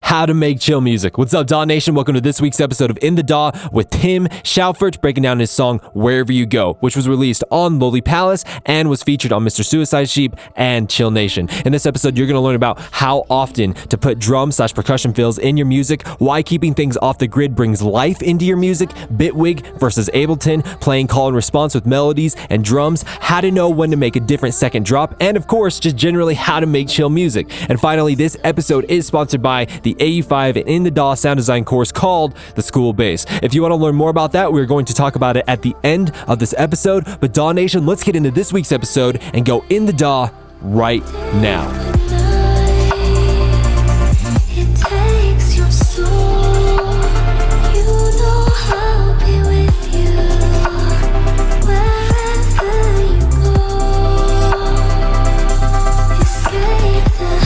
how to make chill music. What's up, DAW Nation? Welcome to this week's episode of In the DAW with Tim Schaufert, breaking down his song Wherever You Go, which was released on Lowly Palace and was featured on Mr. Suicide Sheep and Chill Nation. In this episode, you're going to learn about how often to put drum/percussion fills in your music, why keeping things off the grid brings life into your music, Bitwig versus Ableton, playing call and response with melodies and drums, how to know when to make a different second drop, and of course, just generally how to make chill music. And finally, this episode is sponsored by the AU5 and In the DAW sound design course called The School Base. If you want to learn more about that, we're going to talk about it at the end of this episode. But DAW Nation, let's get into this week's episode and go in the DAW right now.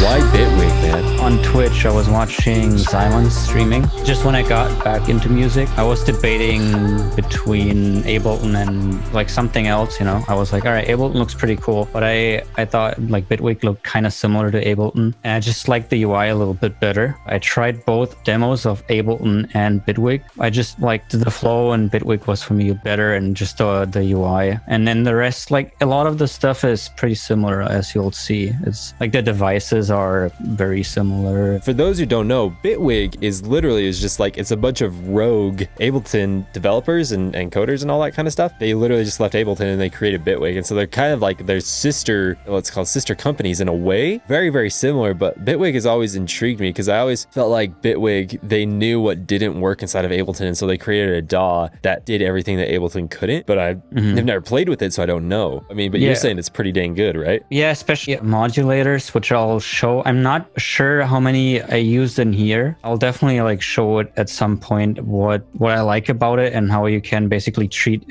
Why Bitwig, man? On Twitch, I was watching Silence streaming. Just when I got back into music, I was debating between Ableton and like something else, you know. I was like, all right, Ableton looks pretty cool, but I thought like Bitwig looked kind of similar to Ableton, and I just liked the UI a little bit better. I tried both demos of Ableton and Bitwig. I just liked the flow, and Bitwig was for me better, and just the UI. And then the rest, like a lot of the stuff is pretty similar, as you'll see. It's like the devices are very similar. For those who don't know, Bitwig is just like, it's a bunch of rogue Ableton developers and coders and all that kind of stuff. They literally just left Ableton and they created Bitwig. And so they're kind of like their sister companies in a way. Very, very similar, but Bitwig has always intrigued me because I always felt like Bitwig, they knew what didn't work inside of Ableton. And so they created a DAW that did everything that Ableton couldn't, but I've never played with it, so I don't know. I mean, but you're saying it's pretty dang good, right? Yeah, especially modulators, which I'll show. I'm not sure how many I used in here. I'll definitely like show it at some point what I like about it and how you can basically treat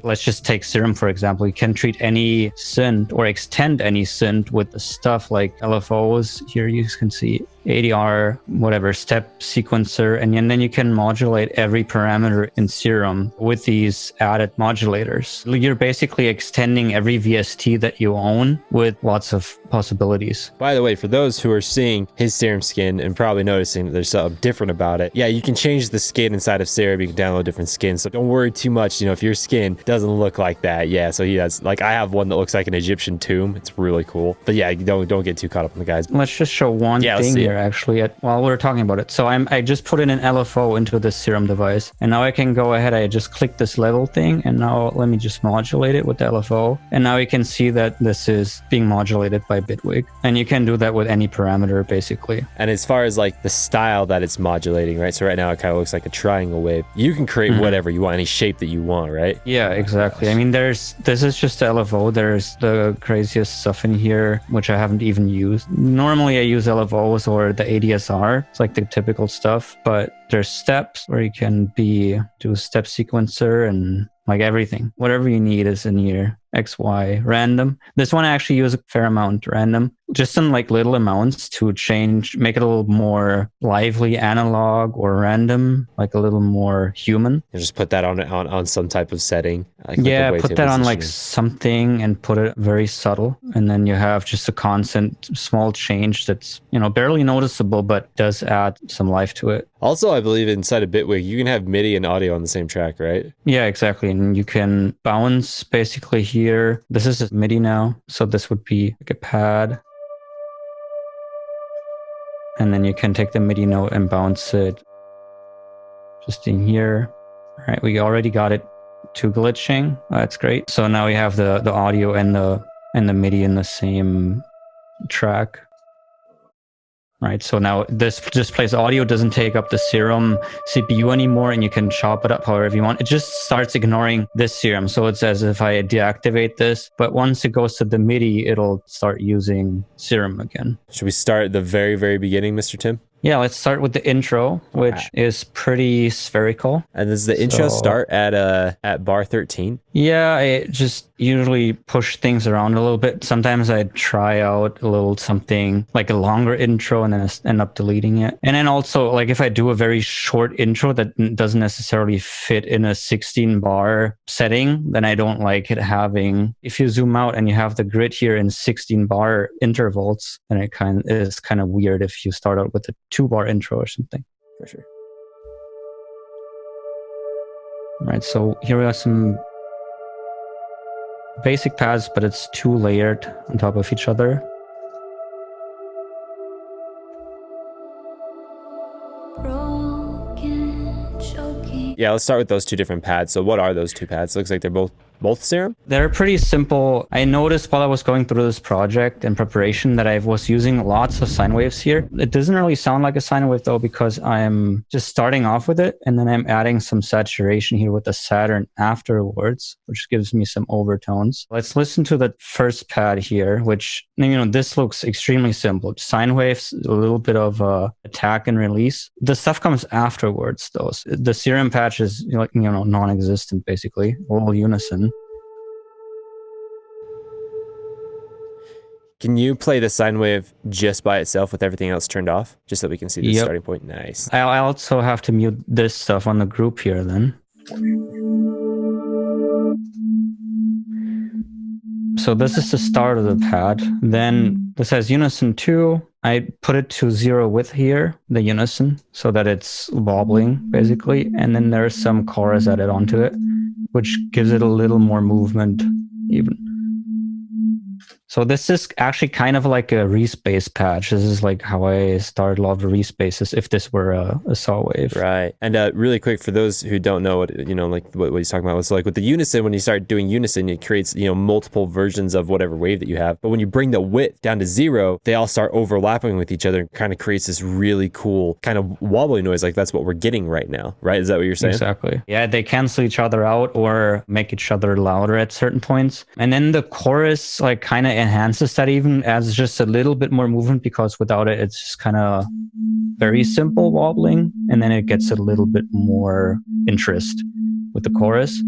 let's just take Serum for example. You can treat any synth or extend any synth with the stuff like LFOs. Here you can see ADR, whatever, step sequencer, and then you can modulate every parameter in Serum with these added modulators. You're basically extending every VST that you own with lots of possibilities. By the way, for those who are seeing his Serum skin and probably noticing that there's something different about it, yeah, you can change the skin inside of Serum. You can download different skins, so don't worry too much, if your skin doesn't look like that. Yeah, so he has, like, I have one that looks like an Egyptian tomb. It's really cool. But yeah, don't get too caught up on the guys. Let's just show one thing here actually while we're talking about it. So I just put in an LFO into this Serum device, and now I can go ahead. I just click this level thing, and now let me just modulate it with the LFO, and now you can see that this is being modulated by Bitwig, and you can do that with any parameter basically. And as far as like the style that it's modulating, right? So right now it kind of looks like a triangle wave. You can create whatever you want, any shape that you want, right? Yeah, exactly. I mean, this is just the LFO. There's the craziest stuff in here, which I haven't even used. Normally I use LFOs or the ADSR. It's like the typical stuff, but there's steps where you can do a step sequencer and like everything. Whatever you need is in here. XY, random. This one I actually use a fair amount random, just in like little amounts to make it a little more lively, analog or random, like a little more human. You just put that on some type of setting. Put that on like something and put it very subtle. And then you have just a constant small change that's, barely noticeable, but does add some life to it. Also, I believe inside of Bitwig, you can have MIDI and audio on the same track, right? Yeah, exactly. And you can bounce basically here. This is MIDI now. So this would be like a pad. And then you can take the MIDI note and bounce it just in here. All right, we already got it to glitching. That's great. So now we have the audio and the MIDI in the same track. Right, so now this just plays audio, doesn't take up the Serum CPU anymore, and you can chop it up however you want. It just starts ignoring this Serum, so it's as if I deactivate this, but once it goes to the MIDI, it'll start using Serum again. Should we start at the very, very beginning, Mr. Tim? Yeah, let's start with the intro, which is pretty spherical. And does the intro start at bar 13? Yeah, I just usually push things around a little bit. Sometimes I try out a little something like a longer intro and then I end up deleting it. And then also, like if I do a very short intro that doesn't necessarily fit in a 16 bar setting, then I don't like it having, if you zoom out and you have the grid here in 16 bar intervals, then it is kind of weird if you start out with 2-bar intro or something. For sure. Right, so here are some basic pads, but it's 2 layered on top of each other. Yeah, let's start with those 2 different pads. So what are those 2 pads? Looks like they're both Serum? They're pretty simple. I noticed while I was going through this project in preparation that I was using lots of sine waves here. It doesn't really sound like a sine wave though, because I'm just starting off with it, and then I'm adding some saturation here with the Saturn afterwards, which gives me some overtones. Let's listen to the first pad here, which, this looks extremely simple. Sine waves, a little bit of attack and release. The stuff comes afterwards though. The Serum patch is non-existent basically, all unison. Can you play the sine wave just by itself with everything else turned off? Just so we can see the starting point. Nice. I also have to mute this stuff on the group here then. So this is the start of the pad. Then this has unison 2. I put it to 0 width here, the unison, so that it's wobbling basically. And then there's some chorus added onto it, which gives it a little more movement even. So this is actually kind of like a respace patch. This is like how I started a lot of the respaces if this were a saw wave. Right. And really quick, for those who don't know what, what he's talking about, so like with the unison, when you start doing unison, it creates, multiple versions of whatever wave that you have. But when you bring the width down to 0, they all start overlapping with each other and kind of creates this really cool kind of wobbly noise. Like that's what we're getting right now, right? Is that what you're saying? Exactly. Yeah, they cancel each other out or make each other louder at certain points. And then the chorus like kind of enhances that, even adds just a little bit more movement, because without it, it's just kind of very simple wobbling. And then it gets a little bit more interest with the chorus.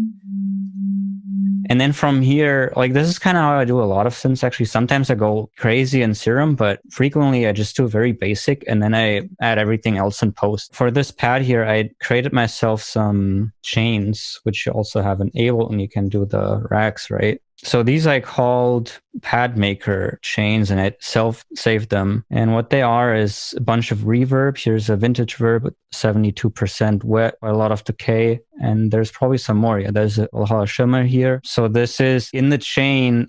And then from here, like this is kind of how I do a lot of synths actually. Sometimes I go crazy in Serum, but frequently I just do very basic and then I add everything else in post. For this pad here, I created myself some chains, which you also have in Ableton, and you can do the racks, right? So these I called pad maker chains, and I self-saved them. And what they are is a bunch of reverb. Here's a vintage verb with 72% wet, a lot of decay, and there's probably some more. Yeah, there's a lot of shimmer here. So this is in the chain,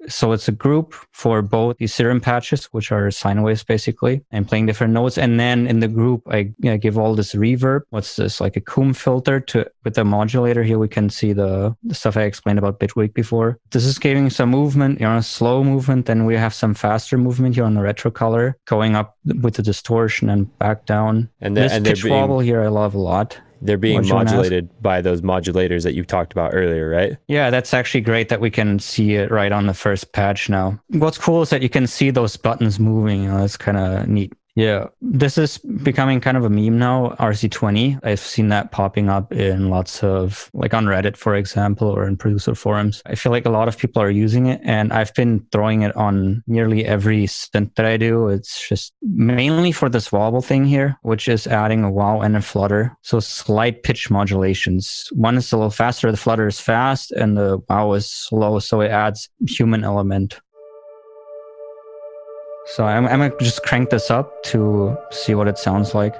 so it's a group for both the Serum patches, which are sine waves basically, and playing different notes. And then in the group, I give all this reverb. What's this? Like a comb filter with the modulator here. We can see the stuff I explained about Bitwig before. This is giving some movement, slow movement. Then we have some faster movement here on the retro color, going up with the distortion and back down. And this pitch wobble here I love a lot. They're being modulated by those modulators that you talked about earlier, right? Yeah, that's actually great that we can see it right on the first patch now. What's cool is that you can see those buttons moving. That's kind of neat. Yeah, this is becoming kind of a meme now, RC20. I've seen that popping up in lots of, like on Reddit, for example, or in producer forums. I feel like a lot of people are using it, and I've been throwing it on nearly every synth that I do. It's just mainly for this wobble thing here, which is adding a wow and a flutter. So slight pitch modulations. One is a little faster, the flutter is fast, and the wow is slow, so it adds human element. So I'm going to just crank this up to see what it sounds like.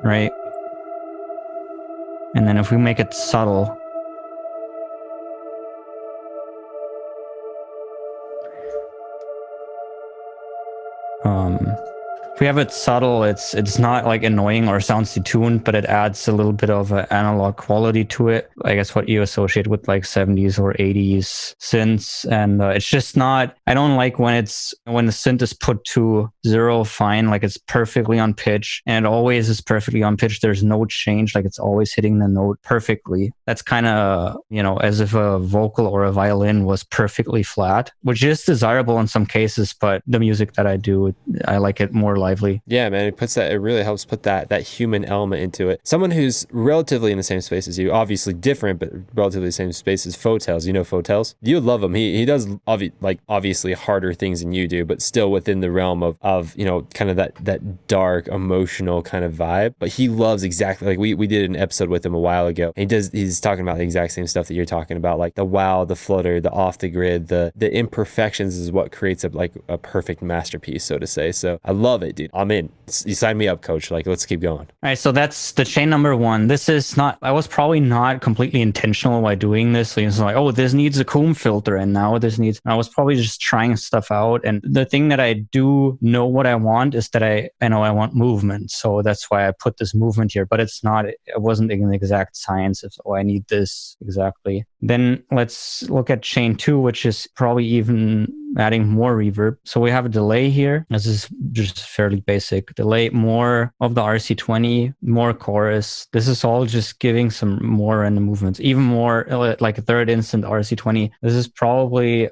Right. And then if we make it subtle, if we have it subtle, it's not like annoying or sounds detuned, but it adds a little bit of an analog quality to it. I guess what you associate with like 70s or 80s synths. And it's just not, I don't like when the synth is put to 0 fine, like it's perfectly on pitch, and it always is perfectly on pitch. There's no change, like it's always hitting the note perfectly. That's kind of, as if a vocal or a violin was perfectly flat, which is desirable in some cases, but the music that I do, I like it more lively. Yeah, man, it really helps put that human element into it. Someone who's relatively in the same space as you, obviously different, but relatively the same space as Fotels. You know Fotels? You would love him. He does obviously harder things than you do, but still within the realm of kind of that dark, emotional kind of vibe. But he loves exactly, like we did an episode with him a while ago. He's talking about the exact same stuff that you're talking about, like the wow, the flutter, the off the grid, the imperfections is what creates a perfect masterpiece, so to say. So I love it, dude. I'm in. You sign me up, coach. Like, let's keep going. All right, so that's the chain number one. This is not, I was probably not completely intentional while doing this. So it's like, oh, this needs a comb filter, and now I was probably just trying stuff out. And the thing that I do know what I want is that I know I want movement. So that's why I put this movement here, but it wasn't an exact science of, oh, I need this exactly. Then let's look at chain 2, which is probably even adding more reverb. So we have a delay here. This is just fairly basic. Delay, more of the RC20, more chorus. This is all just giving some more random movements, even more like a third instant RC20. This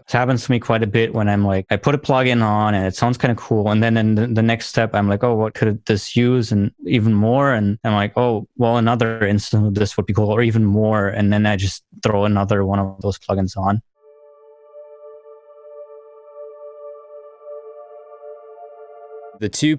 happens to me quite a bit when I'm like, I put a plugin on and it sounds kind of cool. And then in the next step, I'm like, oh, what could this use? And even more. And I'm like, oh, well, another instant of this would be cool, or even more. And then I just throw another one of those plugins on. The two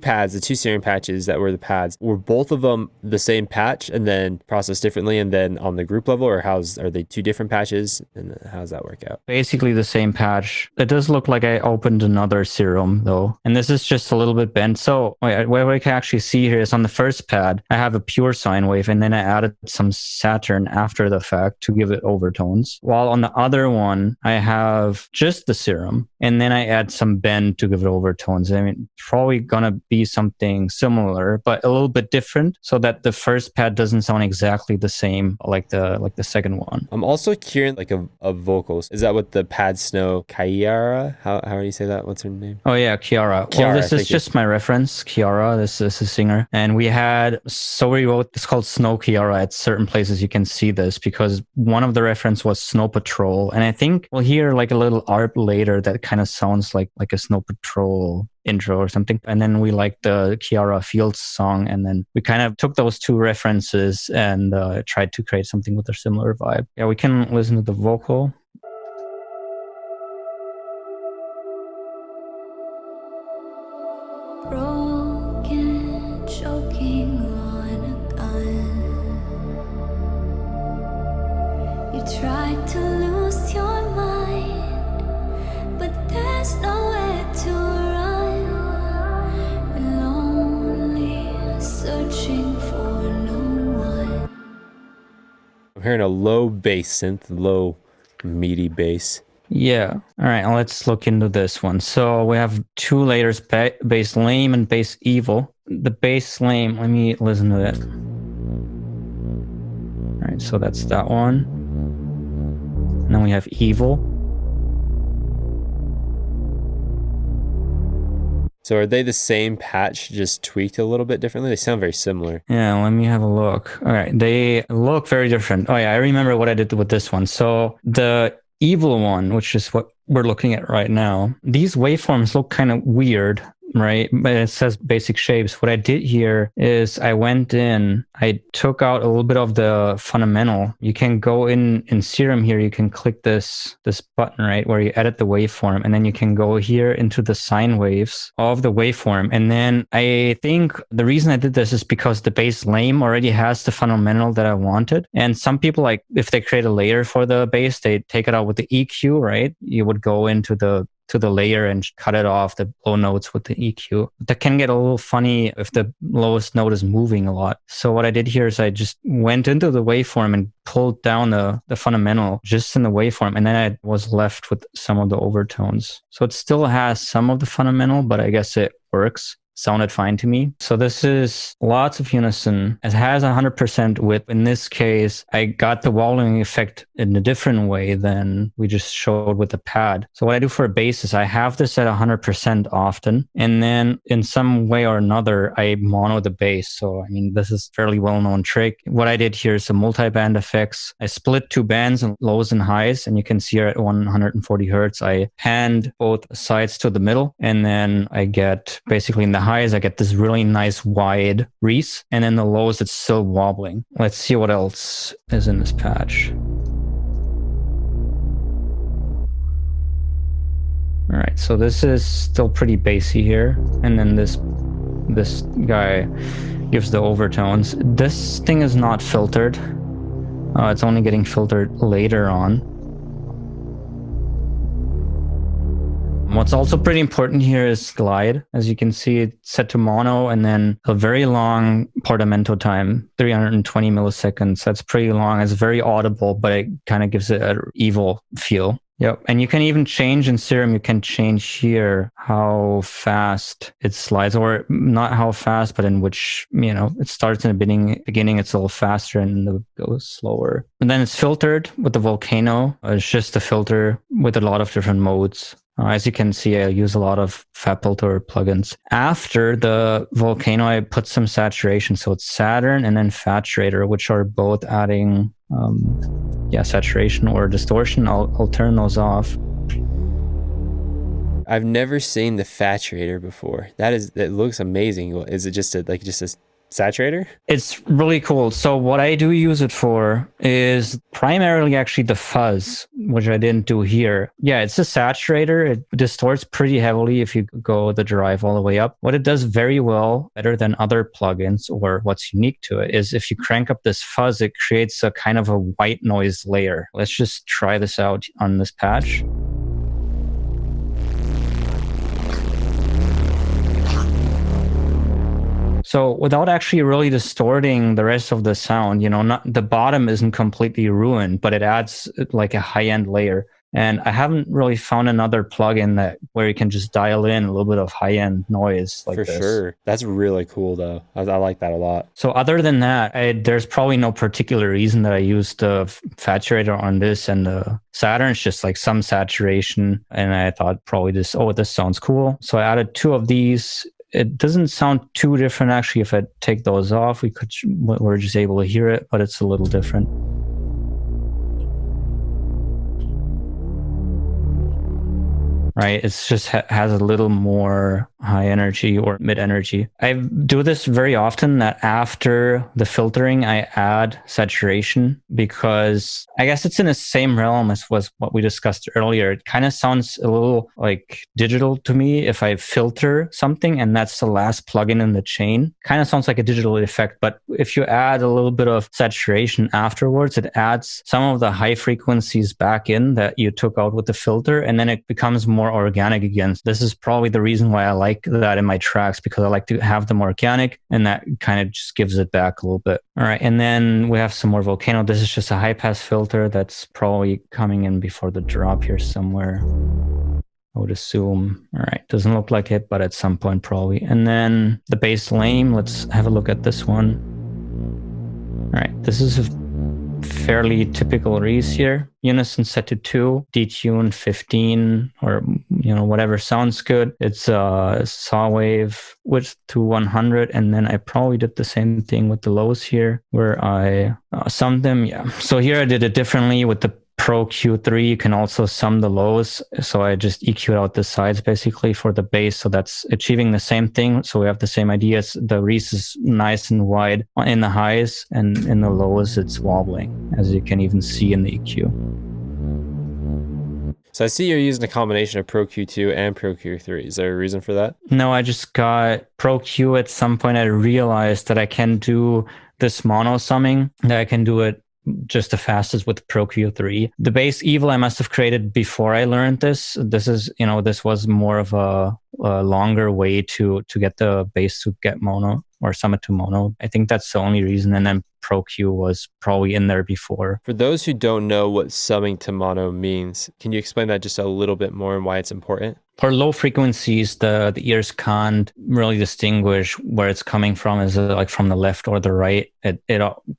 Serum patches that were the pads, were both of them the same patch and then processed differently, and then on the group level, or are they two different patches, and how does that work out? Basically the same patch. It does look like I opened another Serum though, and this is just a little bit bent. So what we can actually see here is on the first pad, I have a pure sine wave, and then I added some Saturn after the fact to give it overtones. While on the other one, I have just the Serum, and then I add some bend to give it overtones. I mean, probably gonna be something similar, but a little bit different, so that the first pad doesn't sound exactly the same like the second one. I'm also curious, like of vocals. Is that what the pad snow Kiara? How do you say that? What's her name? Oh yeah, Kiara. Well, this is just my reference. Kiara, this is a singer, and we wrote it's called Snow Kiara. At certain places you can see this because one of the reference was Snow Patrol, and I think we'll hear like a little art later that kind of sounds like a Snow Patrol intro or something. And then we like the Kiara Fields song, and then we kind of took those two references and tried to create something with a similar vibe. Yeah, we can listen to the vocal. Broken, choking on a gun. You tried to lose your mind, but there's nowhere to run. Searching for no one. I'm hearing a low bass synth, low meaty bass. Yeah. All right, let's look into this one. So we have two layers, bass lame and bass evil. The bass lame, let me listen to that. All right, so that's that one. And then we have evil. So are they the same patch, just tweaked a little bit differently? They sound very similar. Yeah, let me have a look. All right, they look very different. Oh yeah, I remember what I did with this one. So the evil one, which is what we're looking at right now, these waveforms look kind of weird, right? But it says basic shapes. What I did here is I went in, I took out a little bit of the fundamental. You can go in Serum here, you can click this button, right, where you edit the waveform, and then you can go here into the sine waves of the waveform. And then I think the reason I did this is because the bass lame already has the fundamental that I wanted. And some people, like, if they create a layer for the bass, they take it out with the EQ, right? You would go into the layer and cut it off, the low notes with the EQ. That can get a little funny if the lowest note is moving a lot. So what I did here is I just went into the waveform and pulled down the fundamental just in the waveform, and then I was left with some of the overtones. So it still has some of the fundamental, but I guess it works. Sounded fine to me. So this is lots of unison. It has 100% width. In this case, I got the wallowing effect in a different way than we just showed with the pad. So what I do for a bass is I have this at 100% often, and then in some way or another, I mono the bass. So, I mean, this is a fairly well-known trick. What I did here is some multi-band effects. I split two bands and lows and highs, and you can see here at 140 hertz, I hand both sides to the middle, and then I get basically in the highs, I get this really nice wide reese, and in the lows, it's still wobbling. Let's see what else is in this patch. All right, so this is still pretty bassy here, and then this guy gives the overtones. This thing is not filtered. It's only getting filtered later on. What's also pretty important here is glide. As you can see, it's set to mono, and then a very long portamento time, 320 milliseconds. That's pretty long. It's very audible, but it kind of gives it an evil feel. Yep. And you can even change in Serum, you can change here how fast it slides, or not how fast, but in which, it starts in the beginning, it's a little faster and it goes slower. And then it's filtered with the Volcano. It's just a filter with a lot of different modes. As you can see, I use a lot of FabFilter plugins. After the Volcano, I put some saturation. So it's Saturn and then Faturator, which are both adding saturation or distortion. I'll turn those off. I've never seen the Faturator before. That looks amazing. Is it just a saturator? It's really cool. So what I do use it for is primarily actually the fuzz, which I didn't do here. Yeah, it's a saturator. It distorts pretty heavily if you go the drive all the way up. What it does very well, better than other plugins, or what's unique to it, is if you crank up this fuzz, it creates a kind of a white noise layer. Let's just try this out on this patch. So without actually really distorting the rest of the sound, not the bottom isn't completely ruined, but it adds like a high-end layer. And I haven't really found another plugin where you can just dial in a little bit of high-end noise like this. For sure. That's really cool, though. I like that a lot. So other than that, there's probably no particular reason that I used the Faturator on this and the Saturn. It's just like some saturation. And I thought probably this sounds cool. So I added 2 of these. It doesn't sound too different, actually. If I take those off, we're just able to hear it, but it's a little different. Right? It's just has a little more high energy or mid energy. I do this very often, that after the filtering, I add saturation, because I guess it's in the same realm as was what we discussed earlier. It kind of sounds a little like digital to me if I filter something and that's the last plugin in the chain. Kind of sounds like a digital effect, but if you add a little bit of saturation afterwards, it adds some of the high frequencies back in that you took out with the filter, and then it becomes more organic again. This is probably the reason why I like that in my tracks, because I like to have them organic, and that kind of just gives it back a little bit. All right, and then we have some more Volcano. This is just a high pass filter that's probably coming in before the drop here somewhere, I would assume. All right, doesn't look like it, but at some point probably. And then the bass lame, let's have a look at this one. All right, this is a fairly typical Reese here. Unison set to 2, detune 15, or whatever sounds good. It's a saw wave width to 100, and then I probably did the same thing with the lows here, where I summed them. Yeah, so here I did it differently with the Pro Q3. You can also sum the lows, so I just EQ'd out the sides basically for the bass, so that's achieving the same thing. So we have the same ideas. The Reese is nice and wide in the highs, and in the lows it's wobbling, as you can even see in the EQ. So I see you're using a combination of Pro Q2 and Pro Q3. Is there a reason for that? No, I just got Pro Q at some point. I realized that I can do this mono summing, that I can do it just the fastest with Pro Q3. The bass evil I must have created before I learned this. This is, this was more of a longer way to get the bass to get mono or sum it to mono. I think that's the only reason. And then Pro Q was probably in there before. For those who don't know what summing to mono means, can you explain that just a little bit more and why it's important? For low frequencies, the ears can't really distinguish where it's coming from. Is it like from the left or the right? It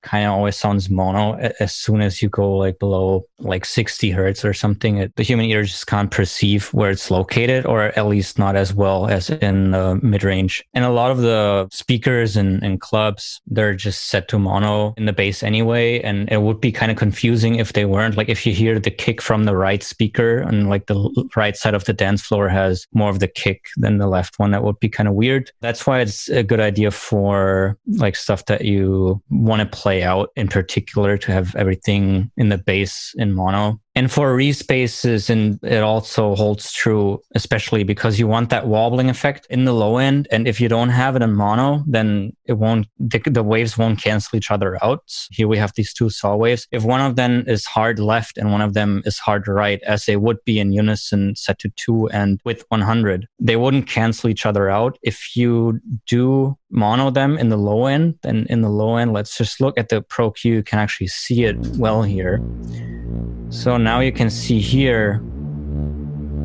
kind of always sounds mono. As soon as you go like below like 60 hertz or something, the human ear just can't perceive where it's located, or at least not as well as in mid-range. And a lot of the speakers speakers and clubs, they're just set to mono in the bass anyway. And it would be kind of confusing if they weren't. Like if you hear the kick from the right speaker and like the right side of the dance floor has more of the kick than the left one, that would be kind of weird. That's why it's a good idea for like stuff that you want to play out in particular to have everything in the bass in mono. And for respaces, and it also holds true, especially because you want that wobbling effect in the low end. And if you don't have it in mono, then it won't, the waves won't cancel each other out. Here we have these two saw waves. If one of them is hard left and one of them is hard right, as they would be in unison set to 2 and with 100, they wouldn't cancel each other out. If you do mono them in the low end, then in the low end, let's just look at the Pro Q. You can actually see it well here. So now you can see here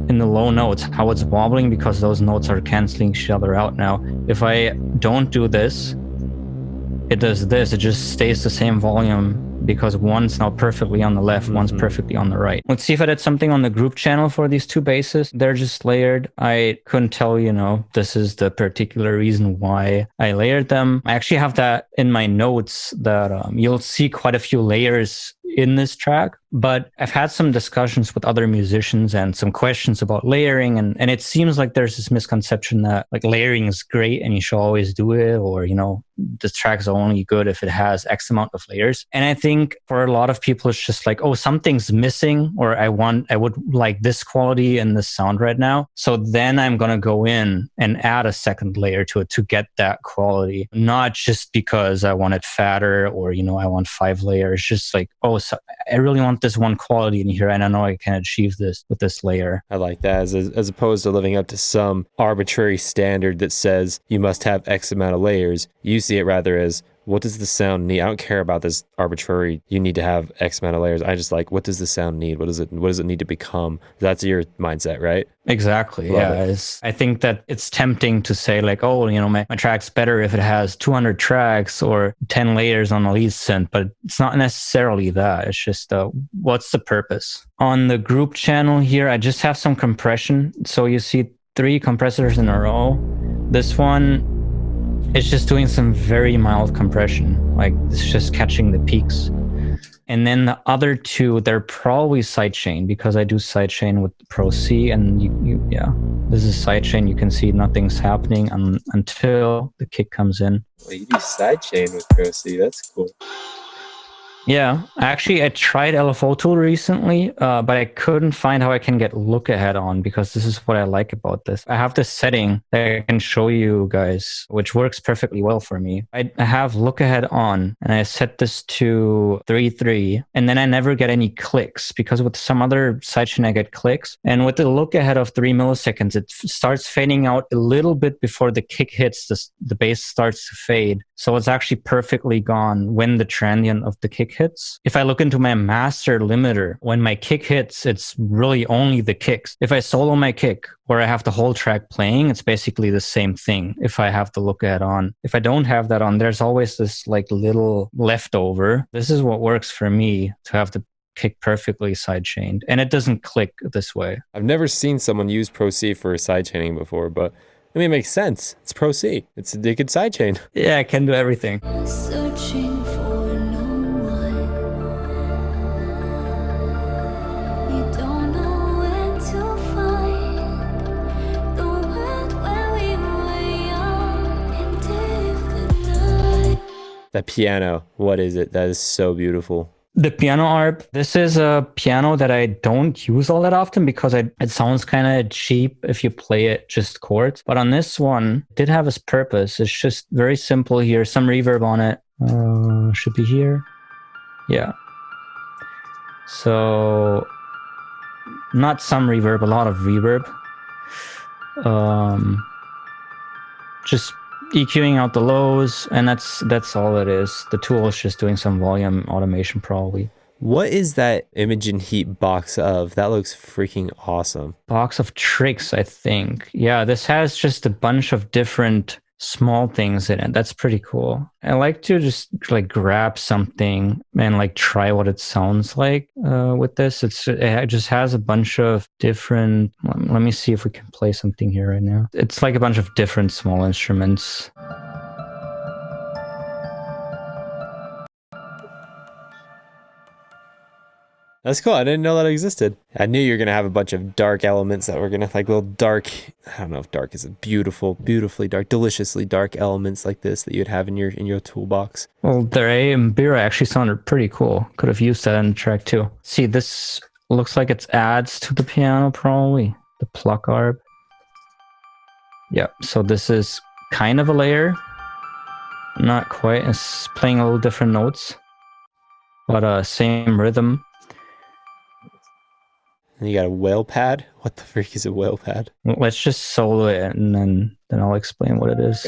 in the low notes how it's wobbling because those notes are canceling each other out now. If I don't do this, it does this. It just stays the same volume because one's now perfectly on the left, one's perfectly on the right. Let's see if I did something on the group channel for these two basses. They're just layered. I couldn't tell, this is the particular reason why I layered them. I actually have that in my notes that you'll see quite a few layers in this track, but I've had some discussions with other musicians and some questions about layering, and it seems like there's this misconception that like layering is great and you should always do it, or this track's only good if it has X amount of layers. And I think for a lot of people it's just like, oh, something's missing, or I would like this quality and this sound right now, so then I'm gonna go in and add a second layer to it to get that quality, not just because I want it fatter or I want 5 layers. Just like, oh, so I really want this one quality in here and I know I can achieve this with this layer. I like that, as opposed to living up to some arbitrary standard that says you must have X amount of layers. You see it rather as, what does the sound need? I don't care about this arbitrary, you need to have X amount of layers. I just like, what does the sound need? What does it need to become? That's your mindset, right? Exactly. Yeah. I think that it's tempting to say like, oh, my track's better if it has 200 tracks or 10 layers on a lead synth, but it's not necessarily that. It's just what's the purpose? On the group channel here, I just have some compression. So you see 3 compressors in a row. This one, it's just doing some very mild compression. Like it's just catching the peaks. And then the other 2, they're probably sidechain because I do sidechain with the Pro C, and this is sidechain. You can see nothing's happening until the kick comes in. Well, you do sidechain with Pro C. That's cool. Yeah, actually, I tried LFO Tool recently, but I couldn't find how I can get look ahead on, because this is what I like about this. I have this setting that I can show you guys, which works perfectly well for me. I have look ahead on, and I set this to 3.3, and then I never get any clicks, because with some other sidechain I get clicks. And with the look ahead of 3 milliseconds, it starts fading out a little bit before the kick hits, the bass starts to fade. So it's actually perfectly gone when the transient of the kick hits. If I look into my master limiter, when my kick hits, it's really only the kicks. If I solo my kick or I have the whole track playing, it's basically the same thing if I have the look ahead on. If I don't have that on, there's always this like little leftover. This is what works for me to have the kick perfectly sidechained, and it doesn't click this way. I've never seen someone use Pro C for sidechaining before, but I mean, it makes sense. It's Pro C. They could sidechain. Yeah, I can do everything. Searching for no one. You don't know where to find the world where we were young and different. That piano, what is it? That is so beautiful. The piano arp, this is a piano that I don't use all that often because it sounds kind of cheap if you play it just chords. But on this one, it did have its purpose. It's just very simple here. Some reverb on it. Should be here. Yeah. So, not some reverb, a lot of reverb. Just EQing out the lows, and that's all it is. The tool is just doing some volume automation probably. What is that Imogen Heat box of? That looks freaking awesome. Box of tricks, I think. Yeah, this has just a bunch of different small things in it. That's pretty cool. I like to just like grab something and like try what it sounds like with this. It just has a bunch of different, let me see if we can play something here right now. It's like a bunch of different small instruments. That's cool. I didn't know that existed. I knew you were going to have a bunch of dark elements that were going to like little dark, I don't know if dark is a beautifully dark, deliciously dark elements like this that you'd have in your toolbox. Well, their A and B actually sounded pretty cool. Could have used that in the track too. See, this looks like it's adds to the piano probably. The pluck arb. Yep, so this is kind of a layer. Not quite. It's playing a little different notes. But same rhythm. And you got a whale pad? What the freak is a whale pad? Let's just solo it and then I'll explain what it is.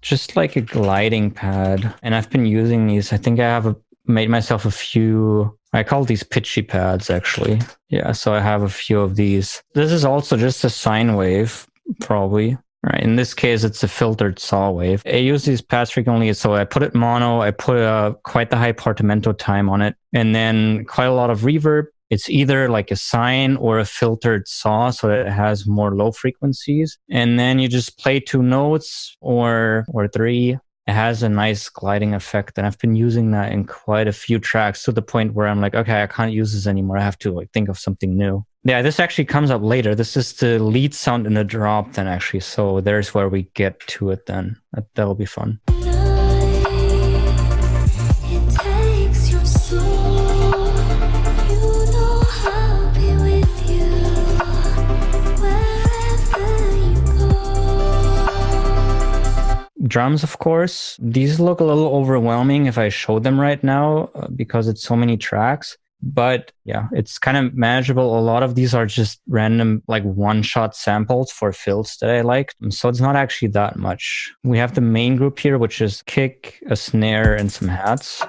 Just like a gliding pad. And I've been using these. I think I have made myself a few, I call these pitchy pads actually. Yeah, so I have a few of these. This is also just a sine wave, probably. Right, in this case, it's a filtered saw wave. I use these pads frequently, so I put it mono, I put quite the high portamento time on it, and then quite a lot of reverb. It's either like a sine or a filtered saw, so that it has more low frequencies. And then you just play 2 notes or 3. It has a nice gliding effect, and I've been using that in quite a few tracks to the point where I'm like, okay, I can't use this anymore. I have to like think of something new. Yeah, this actually comes up later. This is the lead sound in the drop then actually. So there's where we get to it then. That'll be fun. Drums, of course. These look a little overwhelming if I show them right now because it's so many tracks. But yeah, it's kind of manageable. A lot of these are just random, like one-shot samples for fills that I liked. So it's not actually that much. We have the main group here, which is kick, a snare, and some hats.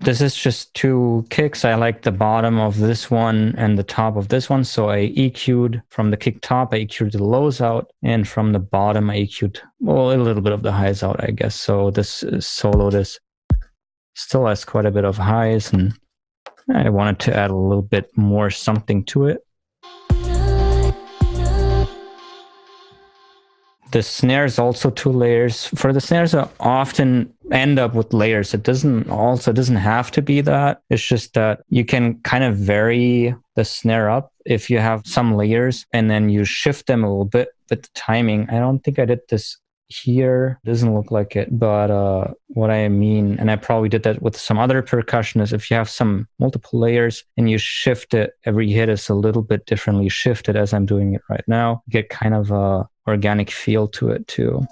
This is just 2 kicks. I like the bottom of this one and the top of this one. So I EQ'd from the kick top, I EQ'd the lows out. And from the bottom, I EQ'd, well, a little bit of the highs out, I guess. So this is solo. This still has quite a bit of highs. And I wanted to add a little bit more something to it. The snares also 2 layers. For the snares, I often end up with layers. It doesn't have to be that. It's just that you can kind of vary the snare up if you have some layers and then you shift them a little bit with the timing. I don't think I did this here. It doesn't look like it, but what I mean, and I probably did that with some other percussionists, if you have some multiple layers and you shift it, every hit is a little bit differently shifted as I'm doing it right now. You get kind of a organic feel to it too.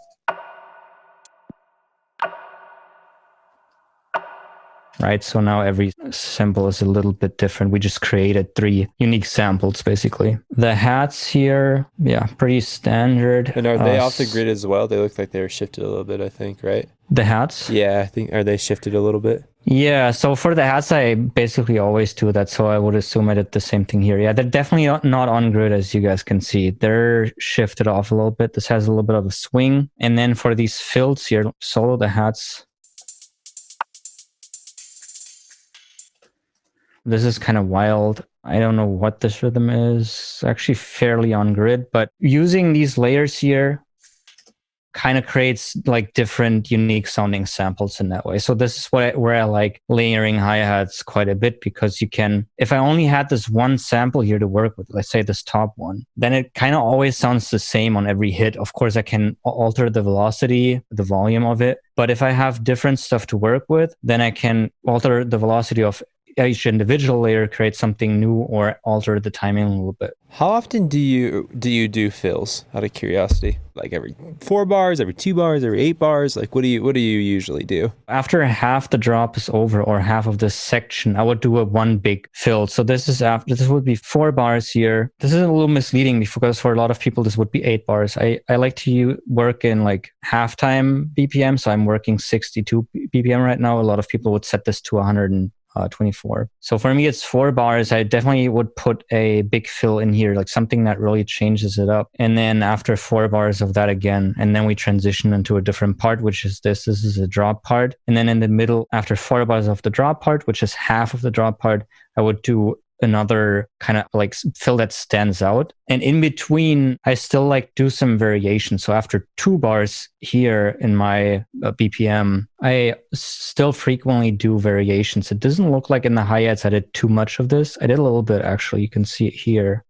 Right, so now every sample is a little bit different. We just created 3 unique samples, basically. The hats here, yeah, pretty standard. And are they off the grid as well? They look like they were shifted a little bit, I think, right? The hats? Yeah, I think, are they shifted a little bit? Yeah, so for the hats, I basically always do that, so I would assume I did the same thing here. Yeah, they're definitely not on grid, as you guys can see. They're shifted off a little bit. This has a little bit of a swing. And then for these fills here, solo the hats, this is kind of wild. I don't know what this rhythm is. It's actually fairly on grid, but using these layers here kind of creates like different unique sounding samples in that way. So this is where I like layering hi-hats quite a bit, because you can, if I only had this one sample here to work with, let's say this top one, then it kind of always sounds the same on every hit. Of course, I can alter the velocity, the volume of it. But if I have different stuff to work with, then I can alter the velocity of each individual layer, create something new, or alter the timing a little bit. How often do you do fills, out of curiosity? Like every 4 bars, every 2 bars, every 8 bars? Like what do you usually do? After half the drop is over, or half of this section, I would do a 1 big fill. So this would be 4 bars here. This is a little misleading because for a lot of people this would be 8 bars. I like to work in like halftime BPM, so I'm working 62 BPM right now. A lot of people would set this to 124. So for me, it's 4 bars. I definitely would put a big fill in here, like something that really changes it up. And then after 4 bars of that again, and then we transition into a different part, which is this. This is a drop part. And then in the middle, after 4 bars of the drop part, which is half of the drop part, I would do another kind of like fill that stands out. And in between, I still like do some variation. So after 2 bars here in my BPM, I still frequently do variations. It doesn't look like in the hi-hats I did too much of this. I did a little bit, actually. You can see it here.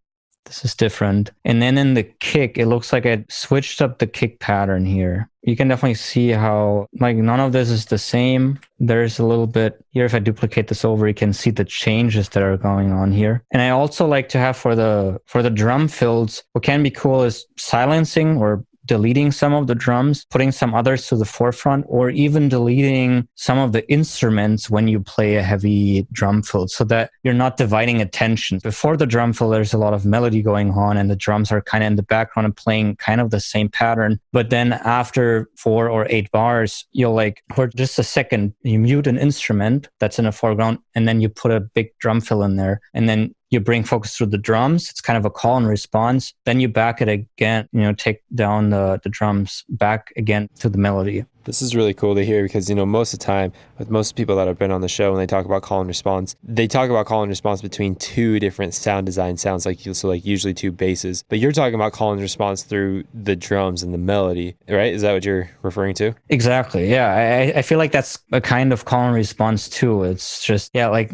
This is different. And then in the kick, it looks like I switched up the kick pattern here. You can definitely see how like none of this is the same. There's a little bit here. If I duplicate this over, you can see the changes that are going on here. And I also like to have for the drum fills, what can be cool is silencing or deleting some of the drums, putting some others to the forefront, or even deleting some of the instruments when you play a heavy drum fill so that you're not dividing attention. Before the drum fill, there's a lot of melody going on and the drums are kind of in the background and playing kind of the same pattern. But then after 4 or 8 bars, you'll like, for just a second, you mute an instrument that's in the foreground and then you put a big drum fill in there. And then you bring focus through the drums. It's kind of a call and response. Then you back it again, take down the drums back again to the melody. This is really cool to hear because, most of the time with most people that have been on the show, when they talk about call and response, they talk about call and response between 2 different sound design sounds, like usually 2 basses. But you're talking about call and response through the drums and the melody, right? Is that what you're referring to? Exactly. Yeah. I feel like that's a kind of call and response too. It's just, like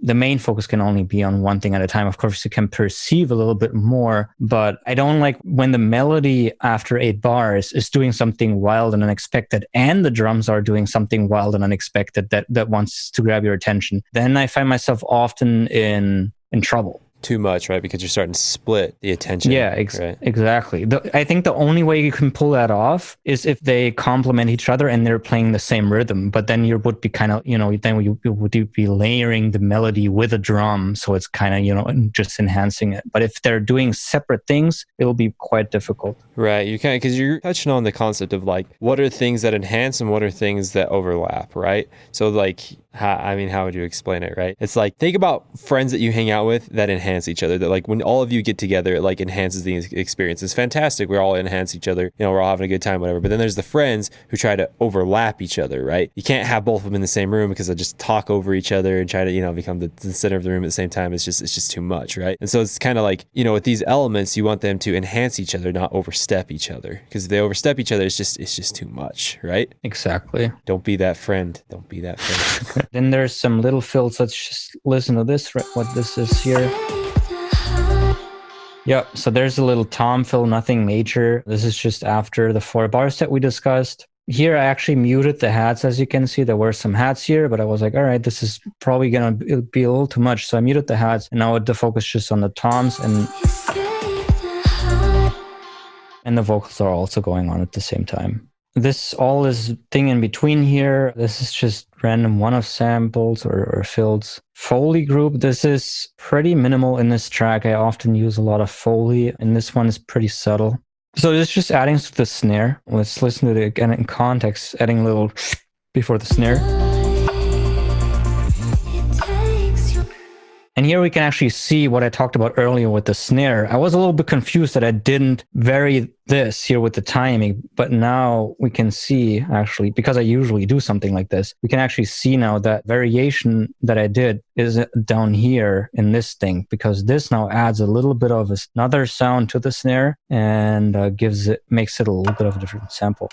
the main focus can only be on one thing at a time. Of course, you can perceive a little bit more, but I don't like when the melody after 8 bars is doing something wild and unexpected, and the drums are doing something wild and unexpected that wants to grab your attention. Then I find myself often in trouble. Too much, right? Because you're starting to split the attention. Yeah, right? Exactly. I think the only way you can pull that off is if they complement each other and they're playing the same rhythm. But then you would be kind of, then you would be layering the melody with a drum. So it's kind of, just enhancing it. But if they're doing separate things, it will be quite difficult. Right. You can't, because you're touching on the concept of like, what are things that enhance and what are things that overlap, right? So like, how would you explain it, right? It's like, think about friends that you hang out with that enhance each other, that like when all of you get together, it like enhances the experience. It's fantastic. We're all enhance each other. We're all having a good time, whatever. But then there's the friends who try to overlap each other, right? You can't have both of them in the same room because they just talk over each other and try to, become the center of the room at the same time. It's just too much, right? And so it's kind of like, with these elements, you want them to enhance each other, not overstep each other. Because if they overstep each other, it's just too much, right? Exactly. Don't be that friend. Don't be that friend. Then there's some little fills. Let's just listen to this, what this is here. Yep, so there's a little tom fill, nothing major. This is just after the 4 bars that we discussed. Here, I actually muted the hats, as you can see. There were some hats here, but I was like, all right, this is probably going to be a little too much. So I muted the hats, and now the focus just on the toms, and the vocals are also going on at the same time. This all is thing in between here. This is just random one-off samples or fills. Foley group, this is pretty minimal in this track. I often use a lot of Foley, and this one is pretty subtle. So it's just adding to the snare. Let's listen to it again in context, adding a little before the snare. And here we can actually see what I talked about earlier with the snare. I was a little bit confused that I didn't vary this here with the timing, but now we can see actually, because I usually do something like this, we can actually see now that variation that I did is down here in this thing, because this now adds a little bit of another sound to the snare and makes it a little bit of a different sample.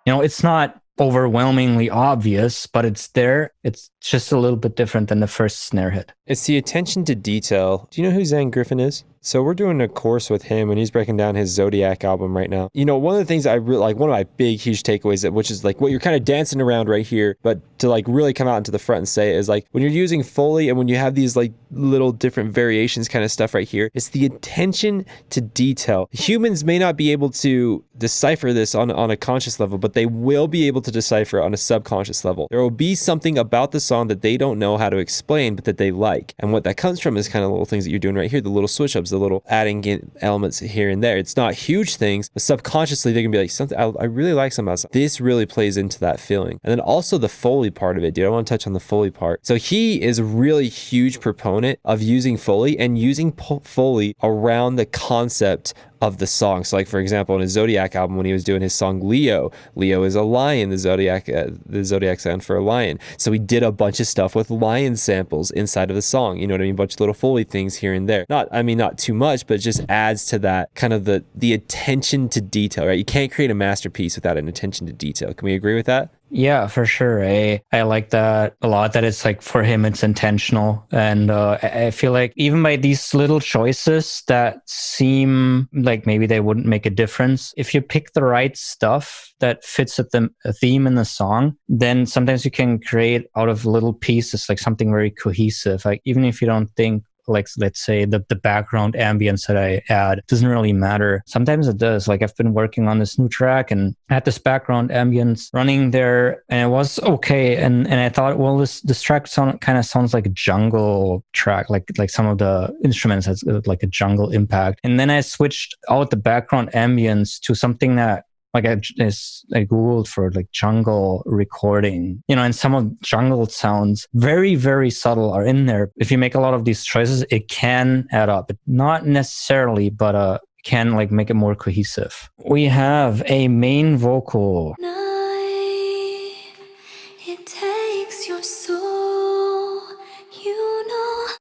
It's not overwhelmingly obvious, but it's there. It's just a little bit different than the first snare hit. It's the attention to detail. Do you know who Griffin is? So we're doing a course with him and he's breaking down his Zodiac album right now. One of the things I really like, one of my big, huge takeaways, which is like what you're kind of dancing around right here, but to like really come out into the front and say it is like when you're using Foley and when you have these like little different variations kind of stuff right here, it's the attention to detail. Humans may not be able to decipher this on a conscious level, but they will be able to decipher on a subconscious level. There will be something about the song that they don't know how to explain, but that they like. And what that comes from is kind of little things that you're doing right here, the little switch ups, the little adding in elements here and there. It's not huge things, but subconsciously they can be like, something I really like something else. This really plays into that feeling. And then also the Foley part of it, dude. I want to touch on the Foley part. So he is a really huge proponent of using Foley and using Foley around the concept of the song. So like, for example, in his Zodiac album, when he was doing his song Leo is a lion, the Zodiac sound for a lion. So he did a bunch of stuff with lion samples inside of the song. You know what I mean? A bunch of little Foley things here and there. Not too much, but it just adds to that kind of the attention to detail, right? You can't create a masterpiece without an attention to detail. Can we agree with that? Yeah, for sure. I like that a lot, that it's like, for him, it's intentional. And I feel like even by these little choices that seem like maybe they wouldn't make a difference, if you pick the right stuff that fits a theme in the song, then sometimes you can create out of little pieces, like something very cohesive. Like, even if you don't think, like, let's say the background ambience that I add doesn't really matter. Sometimes it does. Like, I've been working on this new track and I had this background ambience running there, and it was okay. And I thought, well, this track kind of sounds like a jungle track, like some of the instruments has like a jungle impact. And then I switched out the background ambience to something that, like, I Googled for like jungle recording, and some of jungle sounds, very, very subtle, are in there. If you make a lot of these choices, it can add up. Not necessarily, but can like make it more cohesive. We have a main vocal. It takes your soul,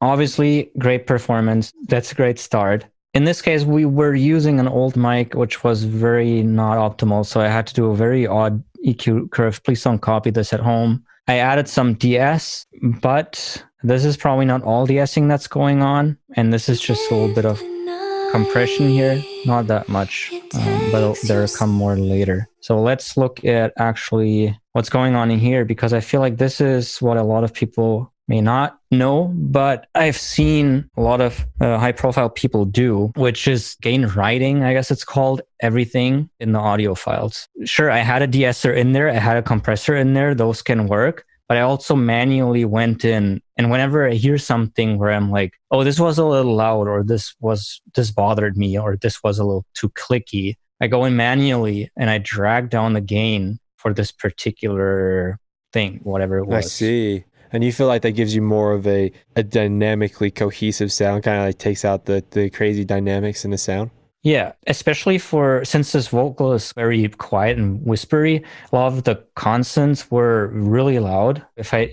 Obviously, great performance. That's a great start. In this case, we were using an old mic, which was very not optimal. So I had to do a very odd EQ curve. Please don't copy this at home. I added some DS, but this is probably not all DSing that's going on. And this is just a little bit of compression here. Not that much, but there'll come more later. So let's look at actually what's going on in here, because I feel like this is what a lot of people may not know, but I've seen a lot of high-profile people do, which is gain writing, I guess it's called, everything in the audio files. Sure, I had a de-esser in there, I had a compressor in there, those can work, but I also manually went in, and whenever I hear something where I'm like, oh, this was a little loud, or this bothered me, or this was a little too clicky, I go in manually and I drag down the gain for this particular thing, whatever it was. I see. And you feel like that gives you more of a dynamically cohesive sound, kind of like takes out the crazy dynamics in the sound? Yeah, especially since this vocal is very quiet and whispery, a lot of the consonants were really loud. If I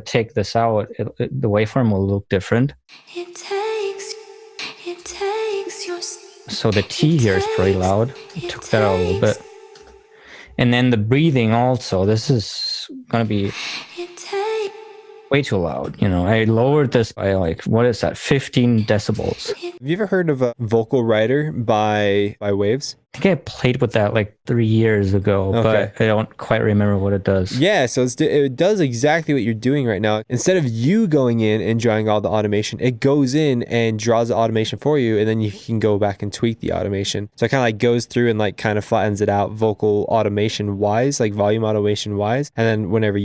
take this out, the waveform will look different. It takes your So the T here is pretty loud. I took that out a little bit. And then the breathing also, this is going to be way too loud. I lowered this by 15 decibels. Have you ever heard of a vocal writer by Waves? I think I played with that 3 years ago, but I don't quite remember what it does. Yeah, so it does exactly what you're doing right now. Instead of you going in and drawing all the automation, it goes in and draws the automation for you, and then you can go back and tweak the automation. So it kind of goes through and kind of flattens it out vocal automation wise, volume automation wise, and then whatever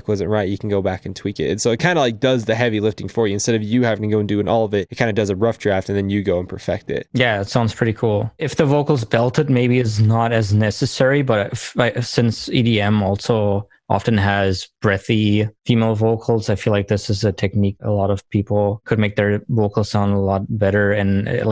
wasn't right, you can go back and tweak it. And so it kind of does the heavy lifting for you. Instead of you having to go and doing all of it, it kind of does a rough draft, and then you go and perfect it. Yeah, it sounds pretty cool. If the vocals belted, maybe it's not as necessary, but since EDM also often has breathy female vocals, I feel like this is a technique a lot of people could make their vocal sound a lot better. And it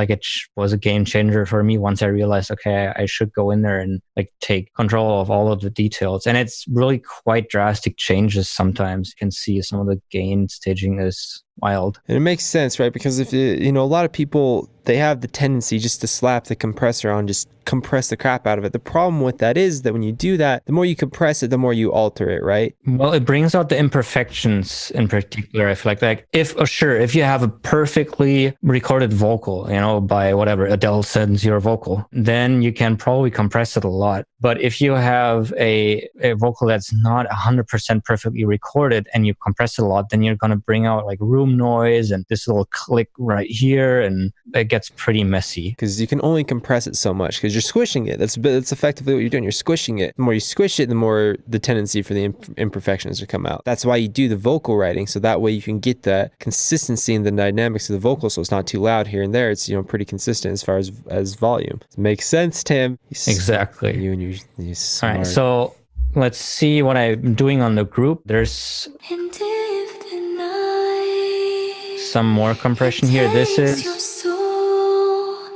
was a game changer for me once I realized, okay, I should go in there and take control of all of the details. And it's really quite drastic changes sometimes. You can see some of the gain staging is wild. And it makes sense, right? Because if a lot of people, they have the tendency just to slap the compressor on, just compress the crap out of it. The problem with that is that when you do that, the more you compress it, the more you alter it, right? Well, it brings out the imperfections in particular. I feel like if you have a perfectly recorded vocal, by whatever Adele sends your vocal, then you can probably compress it a lot. But if you have a vocal that's not 100% perfectly recorded and you compress it a lot, then you're going to bring out room noise and this little click right here, and it gets pretty messy. Because you can only compress it so much because you're squishing it. That's effectively what you're doing. You're squishing it. The more you squish it, the more the tendency for the imperfections to come out. That's why you do the vocal writing, so that way you can get that consistency in the dynamics of the vocal, so it's not too loud here and there. It's pretty consistent as far as volume. It makes sense, Tim. Exactly. You and you're smart. All right, so let's see what I'm doing on the group. There's some more compression here. This is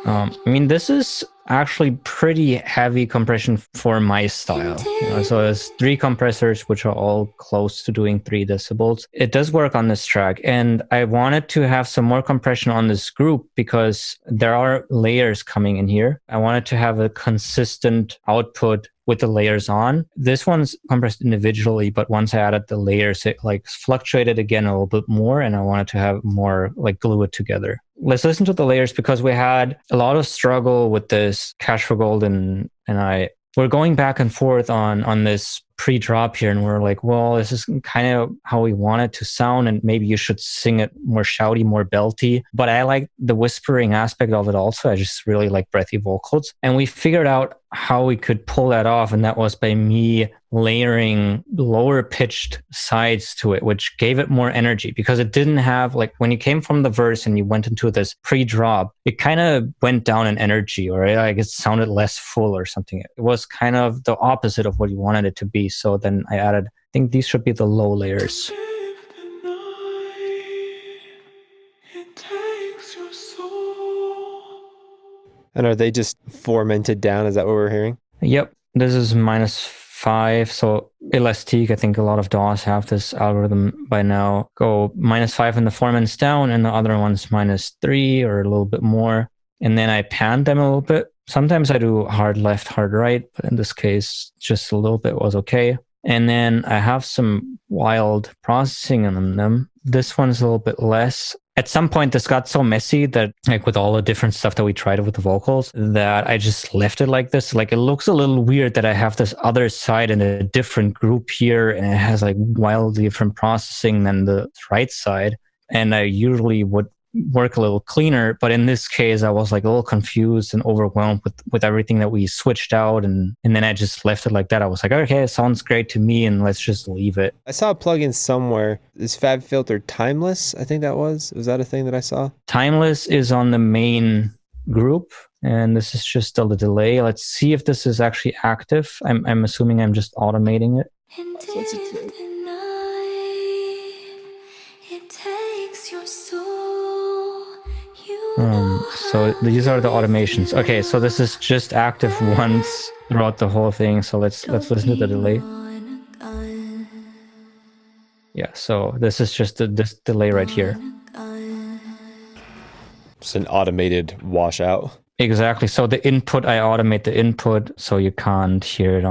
I mean, this is actually pretty heavy compression for my style. So there's 3 compressors, which are all close to doing 3 decibels. It does work on this track. And I wanted to have some more compression on this group because there are layers coming in here. I wanted to have a consistent output with the layers on. This one's compressed individually, but once I added the layers, it like fluctuated again a little bit more, and I wanted to have more like glue it together. Let's listen to the layers because we had a lot of struggle with this Cash for Gold and we're going back and forth on this pre-drop here, and we're like, well, this is kind of how we want it to sound, and maybe you should sing it more shouty, more belty. But I like the whispering aspect of it also. I just really like breathy vocals. And we figured out how we could pull that off, and that was by me layering lower pitched sides to it, which gave it more energy because it didn't have, like, when you came from the verse and you went into this pre-drop, it kind of went down in energy, or like it sounded less full or something. It was kind of the opposite of what you wanted it to be. So then I added, I think these should be the low layers. And are they just fomented down? Is that what we're hearing? Yep. This is -5. So Elastique, I think a lot of DAWs have this algorithm by now. Go -5 in the formants down, and the other one's -3 or a little bit more. And then I pan them a little bit. Sometimes I do hard left, hard right, but in this case, just a little bit was okay. And then I have some wild processing on them. This one's a little bit less. At some point, this got so messy that, like, with all the different stuff that we tried with the vocals, that I just left it like this. Like, it looks a little weird that I have this other side in a different group here, and it has like wildly different processing than the right side. And I usually would work a little cleaner, but in this case I was like a little confused and overwhelmed with everything that we switched out, and then I just left it like that. I was like, okay, it sounds great to me, and let's just leave it. I saw a plugin somewhere. Is FabFilter Timeless? I think that was that a thing that I saw? Timeless is on the main group, and this is just a delay. Let's see if this is actually active. I'm assuming I'm just automating it. So these are the automations. Okay, so this is just active once throughout the whole thing. So let's listen to the delay. Yeah, so this is just this delay right here. Just an automated washout. Exactly. So the input, I automate the input so you can't hear it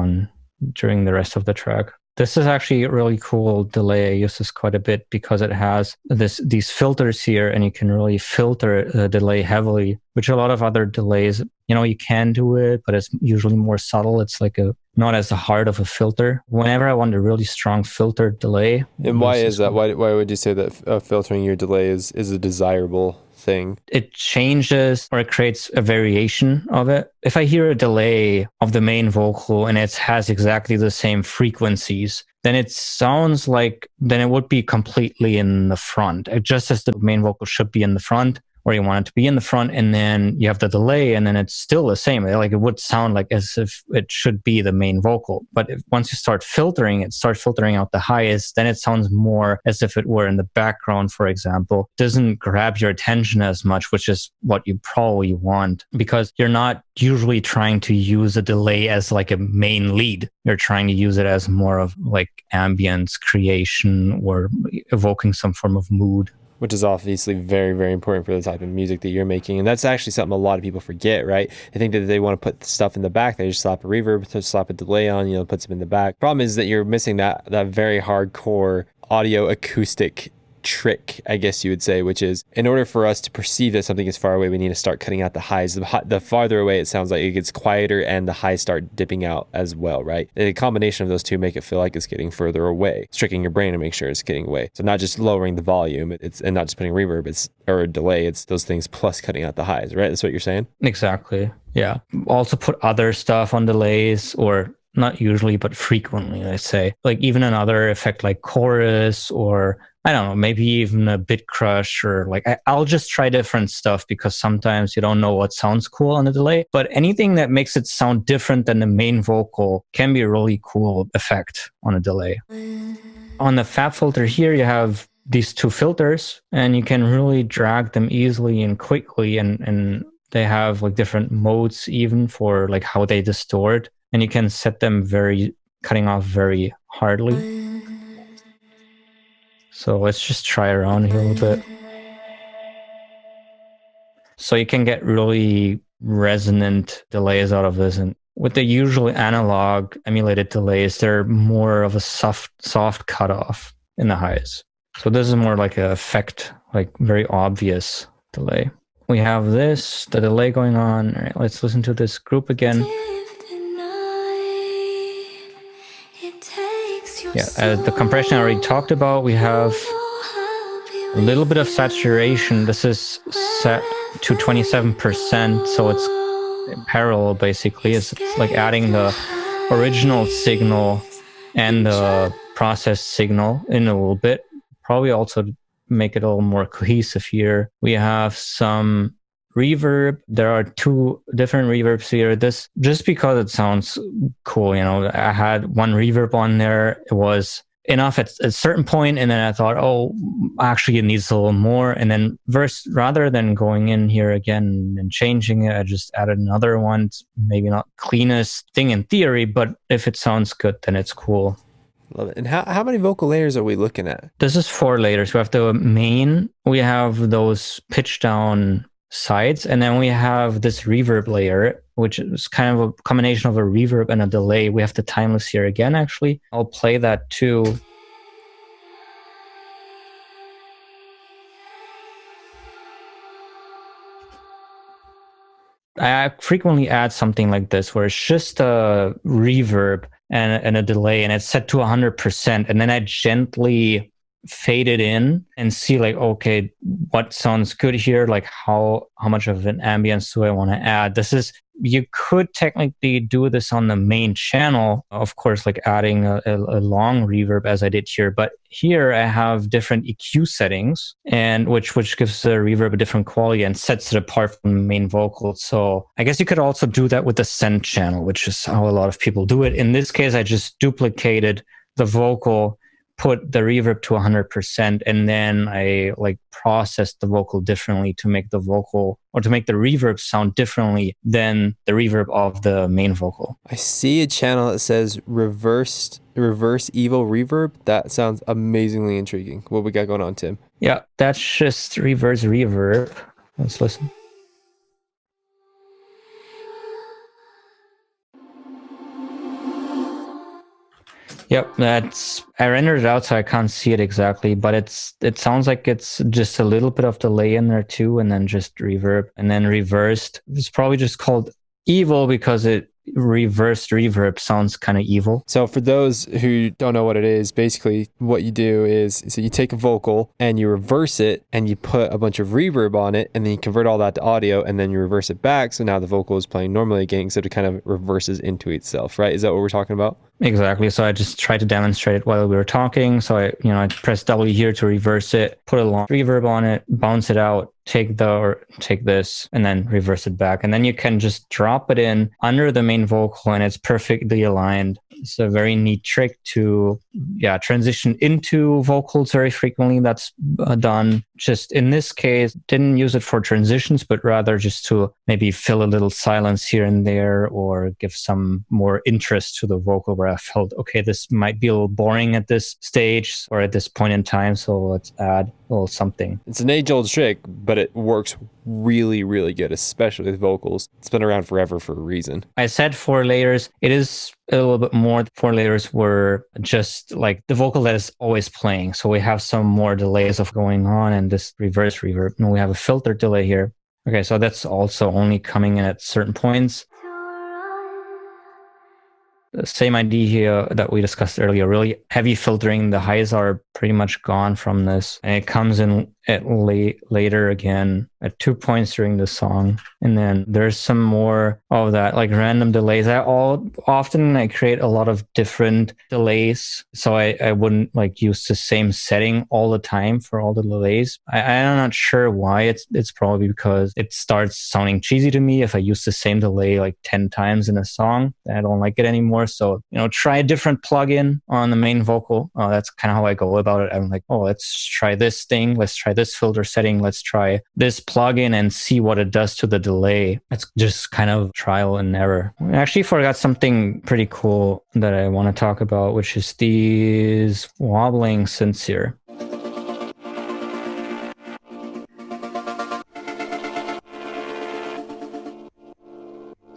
during the rest of the track. This is actually a really cool delay. I use this quite a bit because it has these filters here, and you can really filter the delay heavily, which a lot of other delays, you can do it, but it's usually more subtle. It's like not as hard of a filter. Whenever I want a really strong filtered delay. And why is that? Why would you say that filtering your delay is a desirable thing? It changes, or it creates a variation of it. If I hear a delay of the main vocal and it has exactly the same frequencies, then it sounds like then it would be completely in the front, just as the main vocal should be in the front, or you want it to be in the front, and then you have the delay, and then it's still the same. Like, it would sound like as if it should be the main vocal. But once you start filtering out the highs, then it sounds more as if it were in the background, for example. It doesn't grab your attention as much, which is what you probably want, because you're not usually trying to use a delay as like a main lead. You're trying to use it as more of like ambience creation or evoking some form of mood. Which is obviously very, very important for the type of music that you're making. And that's actually something a lot of people forget, right? They think that they want to put stuff in the back. They just slap a reverb, slap a delay on, puts them in the back. Problem is that you're missing that very hardcore audio acoustic trick, I guess you would say, which is, in order for us to perceive that something is far away, we need to start cutting out the highs. The farther away it sounds like it gets quieter, and the highs start dipping out as well, right? The combination of those two make it feel like it's getting further away. It's tricking your brain to make sure it's getting away. So not just lowering the volume, and not just putting reverb, or a delay, it's those things plus cutting out the highs, right? That's what you're saying? Exactly. Yeah. Also put other stuff on delays, or not usually, but frequently, I say. Like even another effect like chorus, or I don't know, maybe even a bit crush, or like I'll just try different stuff because sometimes you don't know what sounds cool on the delay. But anything that makes it sound different than the main vocal can be a really cool effect on a delay. On the Fab filter here, you have these two filters, and you can really drag them easily and quickly, and They have like different modes even for like how they distort, and you can set them cutting off very hardly. So let's just try around here a little bit. So you can get really resonant delays out of this. And with the usual analog emulated delays, they're more of a soft cutoff in the highs. So this is more like an effect, like very obvious delay. We have the delay going on. All right, let's listen to this group again. Yeah, the compression I already talked about. We have a little bit of saturation. This is set to 27%, so it's parallel basically. It's like adding the original signal and the process signal in a little bit. Probably also make it a little more cohesive here. We have some reverb. There are two different reverbs here. This, just because it sounds cool, you know, I had one reverb on there. It was enough at a certain point, and then I thought, oh, actually it needs a little more. And then rather than going in here again and changing it, I just added another one. It's maybe not cleanest thing in theory, but if it sounds good, then it's cool. Love it. And how many vocal layers are we looking at? This is 4 layers. We have the main, we have those pitch down sides, and then we have this reverb layer, which is kind of a combination of a reverb and a delay. We have the timeless here again, actually. I'll play that too. I frequently add something like this where it's just a reverb and a delay, and it's set to 100%, and then I gently fade it in and see like, okay, what sounds good here? Like how much of an ambience do I want to add? You could technically do this on the main channel, of course, like adding a long reverb as I did here. But here I have different EQ settings, and which gives the reverb a different quality and sets it apart from the main vocal. So I guess you could also do that with the send channel, which is how a lot of people do it. In this case, I just duplicated the vocal, put the reverb to 100%, and then I like processed the vocal differently to make the vocal, or to make the reverb sound differently than the reverb of the main vocal. I see a channel that says reverse Evo reverb. That sounds amazingly intriguing. What we got going on, Tim? Yeah, that's just reverse reverb. Let's listen. Yep, I rendered it out so I can't see it exactly, but it sounds like it's just a little bit of delay in there too, and then just reverb, and then reversed. It's probably just called evil because it reversed reverb sounds kind of evil. So for those who don't know what it is, basically what you do is, so you take a vocal and you reverse it and you put a bunch of reverb on it, and then you convert all that to audio, and then you reverse it back, so now the vocal is playing normally again, so it kind of reverses into itself, right? Is that what we're talking about? Exactly. So I just tried to demonstrate it while we were talking. So I pressed W here to reverse it, put a long reverb on it, bounce it out, take this, and then reverse it back. And then you can just drop it in under the main vocal, and it's perfectly aligned. It's a very neat trick to transition into vocals very frequently. That's done. Just in this case, didn't use it for transitions, but rather just to maybe fill a little silence here and there, or give some more interest to the vocal where I felt, okay, this might be a little boring at this stage or at this point in time, so let's add a little something. It's an age-old trick, but it works really, really good, especially with vocals. It's been around forever for a reason. I said 4 layers. It is a little bit more. 4 layers were just like the vocal that is always playing. So we have some more delays of going on, and this reverse reverb. And we have a filtered delay here. Okay, so that's also only coming in at certain points. The same idea here that we discussed earlier, really heavy filtering. The highs are pretty much gone from this, and it comes in at later again at 2 points during the song. And then there's some more of that, like random delays. I create a lot of different delays, so I wouldn't like use the same setting all the time for all the delays. I'm not sure why. It's probably because it starts sounding cheesy to me if I use the same delay like 10 times in a song. I don't like it anymore. So, try a different plugin on the main vocal. That's kind of how I go about it. I'm like, oh, let's try this thing. Let's try this filter setting. Let's try this plugin and see what it does to the delay. It's just kind of trial and error. I actually forgot something pretty cool that I want to talk about, which is these wobbling synths here.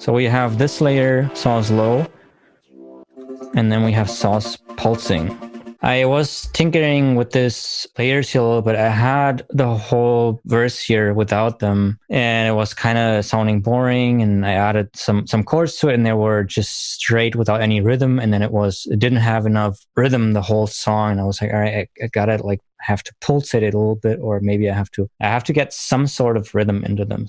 So we have this layer, saws low, and then we have saws pulsing. I was tinkering with this layers here a little bit. I had the whole verse here without them, and it was kind of sounding boring, and I added some chords to it, and they were just straight without any rhythm, and then it didn't have enough rhythm the whole song, and I was like, all right, I gotta have to pulsate it a little bit, or maybe I have to get some sort of rhythm into them.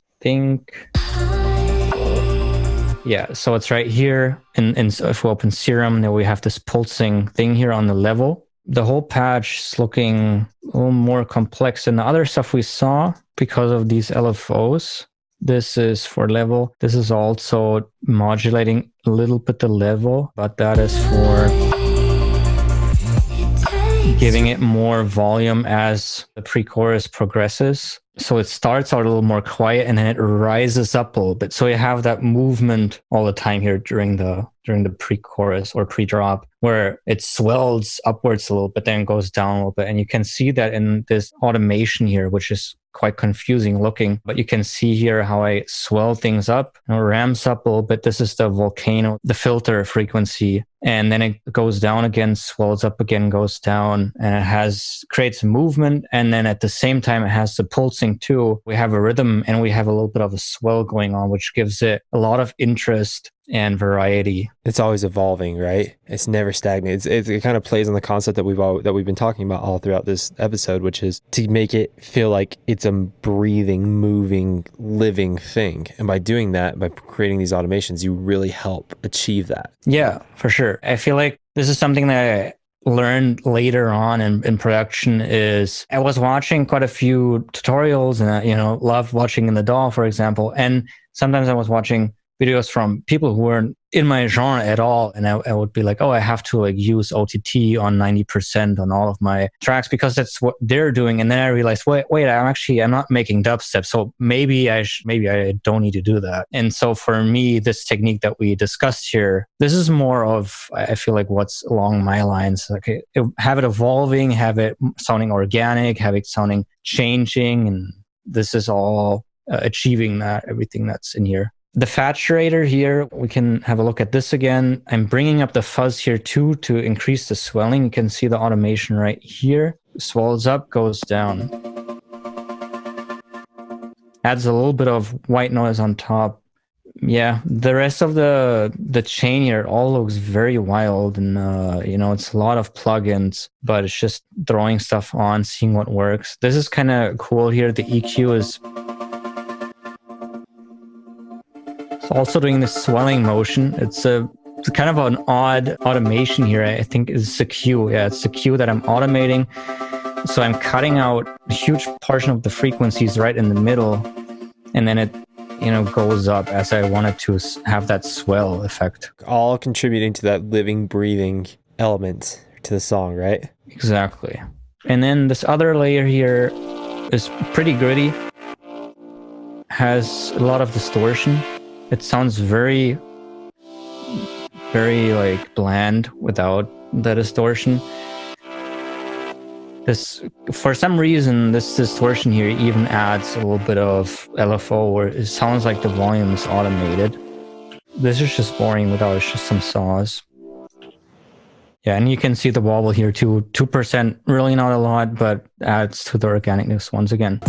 Yeah, so it's right here, and so if we open Serum, then we have this pulsing thing here on the level. The whole patch is looking a little more complex than the other stuff we saw because of these LFOs. This is for level. This is also modulating a little bit the level, but that is for giving it more volume as the pre-chorus progresses. So it starts out a little more quiet and then it rises up a little bit. So you have that movement all the time here during the pre-chorus or pre-drop, where it swells upwards a little bit, then goes down a little bit. And you can see that in this automation here, which is quite confusing looking, but you can see here how I swell things up and it ramps up a little bit. This is the volcano, the filter frequency, and then it goes down again, swells up again, goes down, and it creates movement. And then at the same time, it has the pulsing too. We have a rhythm and we have a little bit of a swell going on, which gives it a lot of interest and variety. It's always evolving, right? It's never stagnant. It kind of plays on the concept that we've been talking about all throughout this episode, which is to make it feel like it's a breathing, moving, living thing. And by doing that, by creating these automations, you really help achieve that. Yeah, for sure. I feel like this is something that I learned later on in production. Is I was watching quite a few tutorials, and I, love watching in the DAW, for example. And sometimes I was watching videos from people who weren't in my genre at all, and I would be like, oh, I have to use OTT on 90% on all of my tracks because that's what they're doing. And then I realized, wait, I'm not making dubstep, so maybe I don't need to do that. And so for me, this technique that we discussed here, this is more of, I feel like, what's along my lines. Have it evolving, have it sounding organic, have it sounding changing, and this is all achieving that, everything that's in here. The saturator here, we can have a look at this again. I'm bringing up the fuzz here too to increase the swelling. You can see the automation right here. Swells up, goes down. Adds a little bit of white noise on top. Yeah, the rest of the chain here all looks very wild, and it's a lot of plugins, but it's just throwing stuff on, seeing what works. This is kind of cool here. The EQ is also doing this swelling motion. It's kind of an odd automation here. I think is the Q. Yeah, it's the Q that I'm automating. So I'm cutting out a huge portion of the frequencies right in the middle, and then it goes up as I wanted to have that swell effect. All contributing to that living, breathing element to the song, right? Exactly. And then this other layer here is pretty gritty. Has a lot of distortion. It sounds very, very bland without the distortion. For some reason, this distortion here even adds a little bit of LFO, where it sounds like the volume is automated. This is just boring without just some saws. Yeah, and you can see the wobble here too. 2%, really not a lot, but adds to the organicness once again.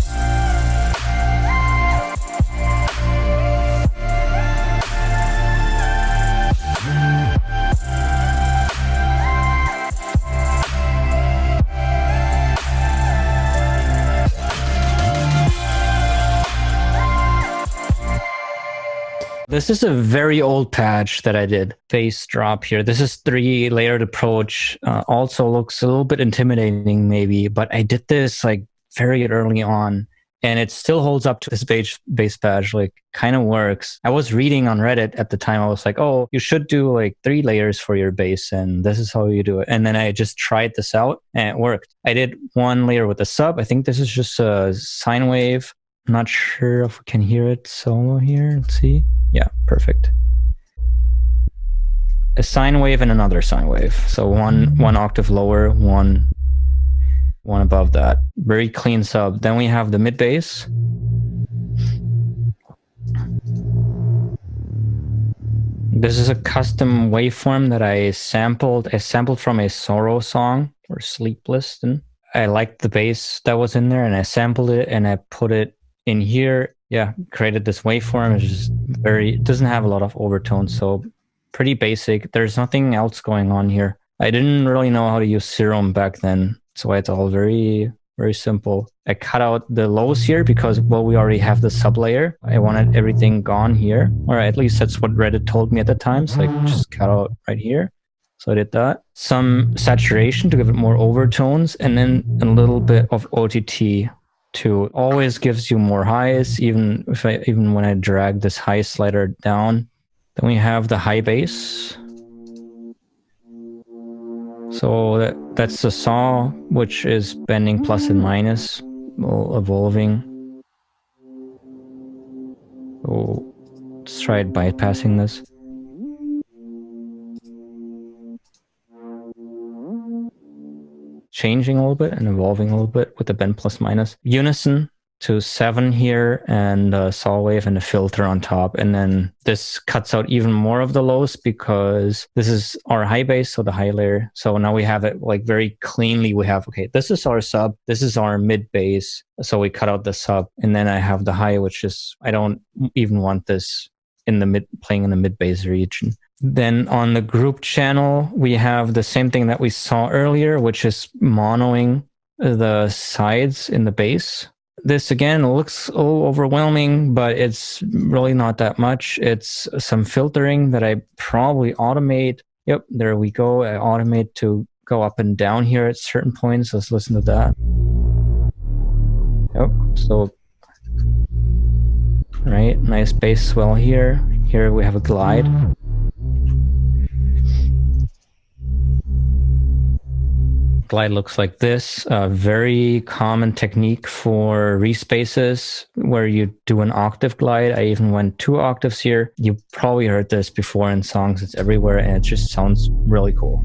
This is a very old patch that I did. Bass drop here. This is 3-layered approach. Also looks a little bit intimidating maybe, but I did this very early on. And it still holds up to this bass badge, like kind of works. I was reading on Reddit at the time. I was like, oh, you should do like 3 layers for your bass, and this is how you do it. And then I just tried this out and it worked. I did 1 layer with a sub. I think this is just a sine wave. I'm not sure if we can hear it solo here. Let's see. Yeah, perfect. A sine wave and another sine wave. So one octave lower, one above that. Very clean sub. Then we have the mid bass. This is a custom waveform that I sampled. I sampled from a Sorrow song, or Sleepless. And I liked the bass that was in there, and I sampled it and I put it in here. Yeah, created this waveform. It's just it doesn't have a lot of overtones, so pretty basic. There's nothing else going on here. I didn't really know how to use Serum back then, so it's all very, very simple. I cut out the lows here because, well, we already have the sub layer. I wanted everything gone here, or at least that's what Reddit told me at the time. So I just cut out right here. So I did that. Some saturation to give it more overtones, and then a little bit of OTT too. Always gives you more highs, even when I drag this high slider down. Then we have the high bass. So that's the saw, which is bending plus and minus, evolving. So let's try bypassing this. Changing a little bit and evolving a little bit with the bend plus minus. Unison to 7 here, and a saw wave and a filter on top. And then this cuts out even more of the lows because this is our high bass, so the high layer. So now we have it like very cleanly. We have, okay, this is our sub, this is our mid bass. So we cut out the sub, and then I have the high, which is, I don't even want this in the mid, playing in the mid bass region. Then on the group channel, we have the same thing that we saw earlier, which is monoing the sides in the bass. This again looks a little overwhelming, but it's really not that much. It's some filtering that I probably automate. Yep, there we go. I automate to go up and down here at certain points. Let's listen to that. Yep, so, right, nice bass swell here. Here we have a glide. Glide looks like this. A very common technique for respaces where you do an octave glide. I even went 2 octaves here. You probably heard this before in songs. It's everywhere, and it just sounds really cool.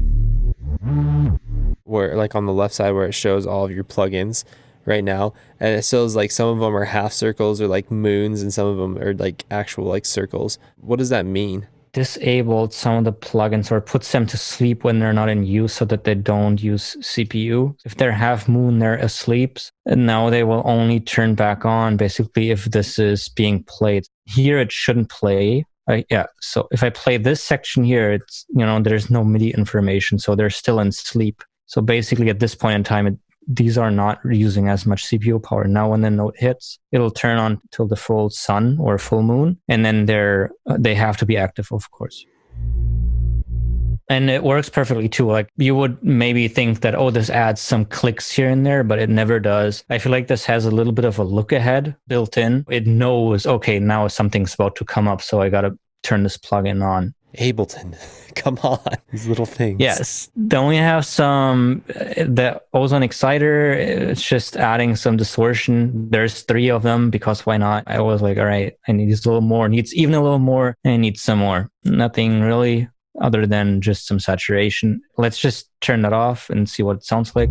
Where, like on the left side where it shows all of your plugins right now, and it shows like some of them are half circles or like moons, and some of them are like actual like circles. What does that mean? Disabled some of the plugins, or puts them to sleep when they're not in use, so that they don't use CPU. If they're half moon, they're asleep, and now they will only turn back on basically if this is being played. Here it shouldn't play. Yeah, so if I play this section here, it's, you know, there's no MIDI information, so they're still in sleep. So basically at this point in time, these are not using as much CPU power. Now when the note hits, it'll turn on till the full sun or full moon, and then they have to be active, of course. And it works perfectly too. Like, you would maybe think that, oh, this adds some clicks here and there, but it never does. I feel like this has a little bit of a look ahead built in. It knows, okay, now something's about to come up, so I got to turn this plugin on. Ableton, come on, these little things. Yes. Then we have the ozone exciter. It's just adding some distortion. There's 3 of them because why not? I was like, all right, I need a little more. Needs even a little more, and I need some more. Nothing really other than just some saturation. Let's just turn that off and see what it sounds like.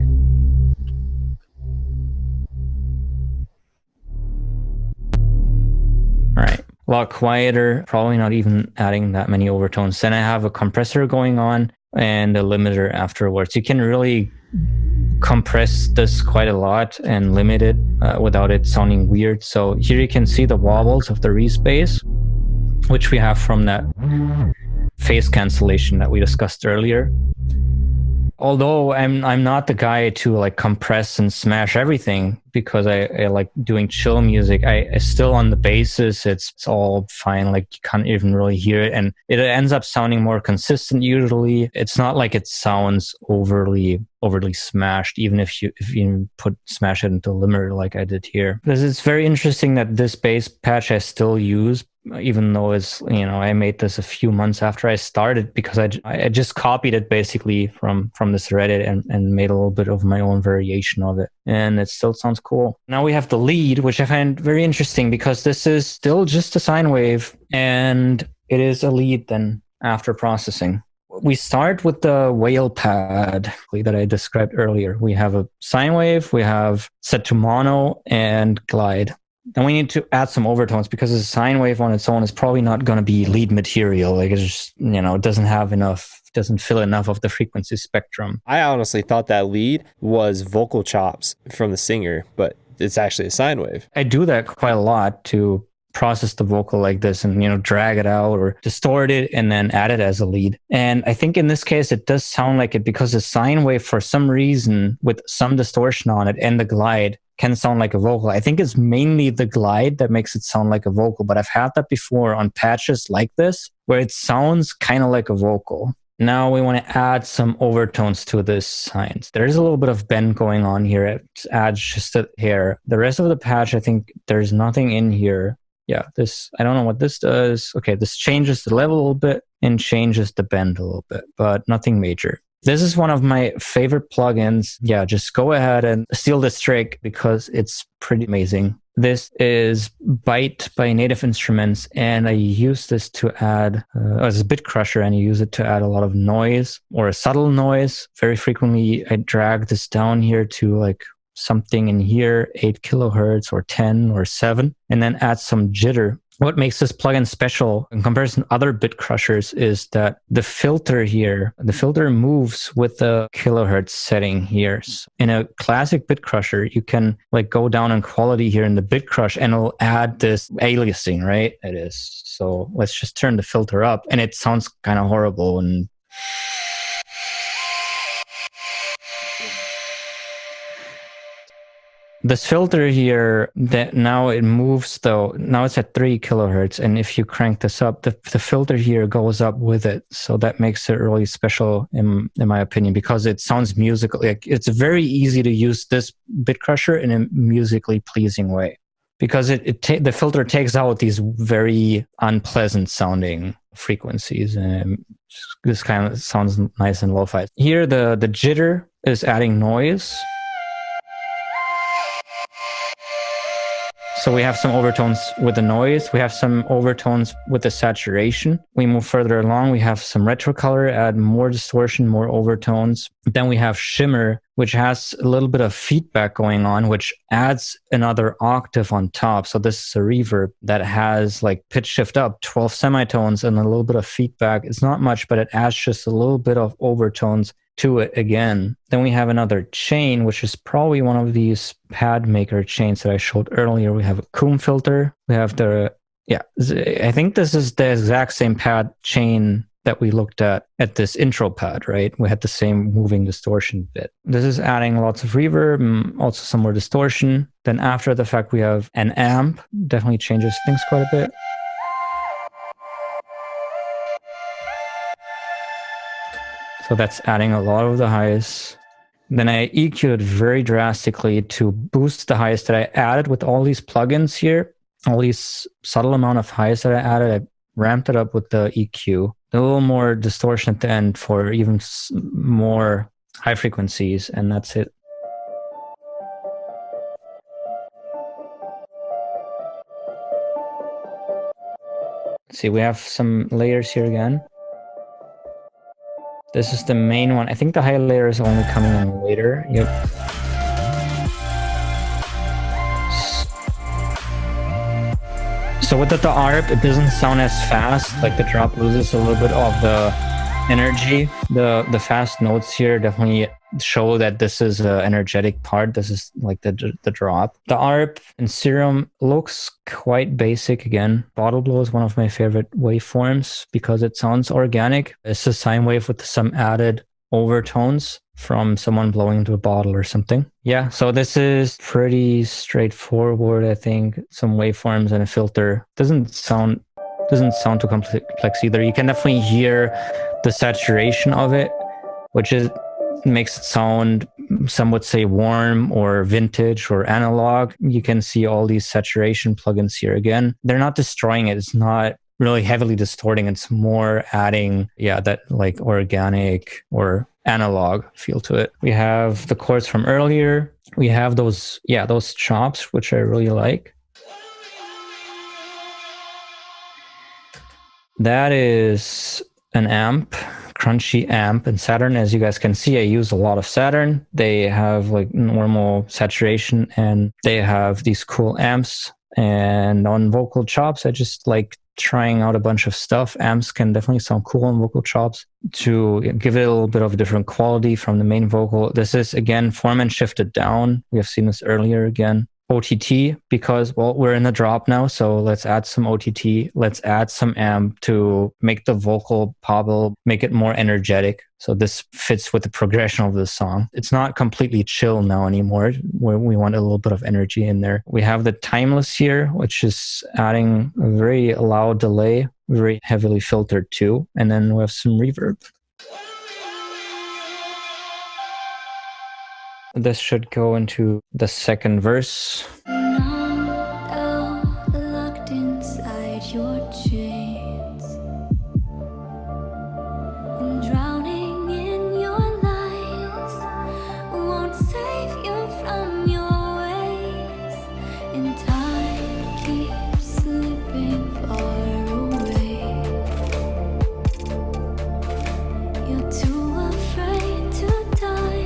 All right. A lot quieter, probably not even adding that many overtones. Then I have a compressor going on and a limiter afterwards. You can really compress this quite a lot and limit it without it sounding weird. So here you can see the wobbles of the respace, which we have from that phase cancellation that we discussed earlier. although I'm not the guy to like compress and smash everything because I like doing chill music, I still on the basis it's all fine. Like you can't even really hear it, and it ends up sounding more consistent usually. It's not like it sounds overly smashed, even if you smash it into limiter like I did here. Because it's very interesting that this bass patch I still use, even though it's, I made this a few months after I started, because I just copied it basically from this Reddit and made a little bit of my own variation of it. And it still sounds cool. Now we have the lead, which I find very interesting because this is still just a sine wave and it is a lead then after processing. We start with the whale pad that I described earlier. We have a sine wave, we have set to mono and glide. Then we need to add some overtones because a sine wave on its own is probably not going to be lead material. Like it's just, it doesn't fill enough of the frequency spectrum. I honestly thought that lead was vocal chops from the singer, but it's actually a sine wave. I do that quite a lot to process the vocal like this and, drag it out or distort it and then add it as a lead. And I think in this case, it does sound like it because the sine wave, for some reason, with some distortion on it and the glide, can sound like a vocal. I think it's mainly the glide that makes it sound like a vocal, but I've had that before on patches like this, where it sounds kind of like a vocal. Now we want to add some overtones to this sine. There's a little bit of bend going on here. It adds just a hair. The rest of the patch, I think there's nothing in here. Yeah, I don't know what this does. Okay, this changes the level a little bit and changes the bend a little bit, but nothing major. This is one of my favorite plugins. Yeah, just go ahead and steal this trick because it's pretty amazing. This is Byte by Native Instruments, and I use this to add, as a bit crusher, and I use it to add a lot of noise or a subtle noise. Very frequently, I drag this down here to like something in here, 8 kilohertz or 10 or 7, and then add some jitter. What makes this plugin special in comparison to other bit crushers is that the filter moves with the kilohertz setting here. So in a classic bit crusher, you can like go down in quality here in the bit crush and it'll add this aliasing, right? It is. So let's just turn the filter up and it sounds kind of horrible. And this filter here, that now it moves though, now it's at 3 kilohertz. And if you crank this up, the filter here goes up with it. So that makes it really special in my opinion, because it sounds musical. Like it's very easy to use this bit crusher in a musically pleasing way because the filter takes out these very unpleasant sounding frequencies. And this kind of sounds nice and lo-fi. Here, the jitter is adding noise. So we have some overtones with the noise. We have some overtones with the saturation. We move further along. We have some retro color, add more distortion, more overtones. Then we have shimmer, which has a little bit of feedback going on, which adds another octave on top. So this is a reverb that has like pitch shift up, 12 semitones and a little bit of feedback. It's not much, but it adds just a little bit of overtones to it again. Then we have another chain, which is probably one of these pad maker chains that I showed earlier. We have a comb filter. We have I think this is the exact same pad chain that we looked at this intro pad, right? We had the same moving distortion bit. This is adding lots of reverb and also some more distortion. Then after the fact, we have an amp. Definitely changes things quite a bit. So that's adding a lot of the highs. Then I EQ'd very drastically to boost the highs that I added with all these plugins here. All these subtle amount of highs that I added, I ramped it up with the EQ. A little more distortion at the end for even more high frequencies, and that's it. See, we have some layers here again. This is the main one. I think the high layer is only coming in later. Yep. So with the ARP, it doesn't sound as fast. Like the drop loses a little bit of the energy. The fast notes here definitely show that this is an energetic part. This is like the drop. The ARP in Serum looks quite basic again. Bottle blow is one of my favorite waveforms because it sounds organic. It's a sine wave with some added overtones from someone blowing into a bottle or something. Yeah, so this is pretty straightforward, I think. Some waveforms and a filter. Doesn't sound too complex either. You can definitely hear the saturation of it, which makes it sound, some would say, warm or vintage or analog. You can see all these saturation plugins here again. They're not destroying it. It's not really heavily distorting. It's more adding, that like organic or analog feel to it. We have the chords from earlier. We have those chops, which I really like. That is an amp, crunchy amp, and Saturn. As you guys can see, I use a lot of Saturn. They have like normal saturation and they have these cool amps. And on vocal chops, I just like trying out a bunch of stuff. Amps can definitely sound cool on vocal chops to give it a little bit of a different quality from the main vocal. This is, again, form and shifted down. We have seen this earlier again. OTT, because, well, we're in the drop now, so let's add some OTT. Let's add some amp to make the vocal pobble, make it more energetic. So this fits with the progression of the song. It's not completely chill now anymore. We want a little bit of energy in there. We have the timeless here, which is adding a very loud delay, very heavily filtered too. And then we have some reverb. This should go into the second verse. Locked inside your chains and drowning in your lies won't save you from your ways, and time keeps slipping far away. You're too afraid to die.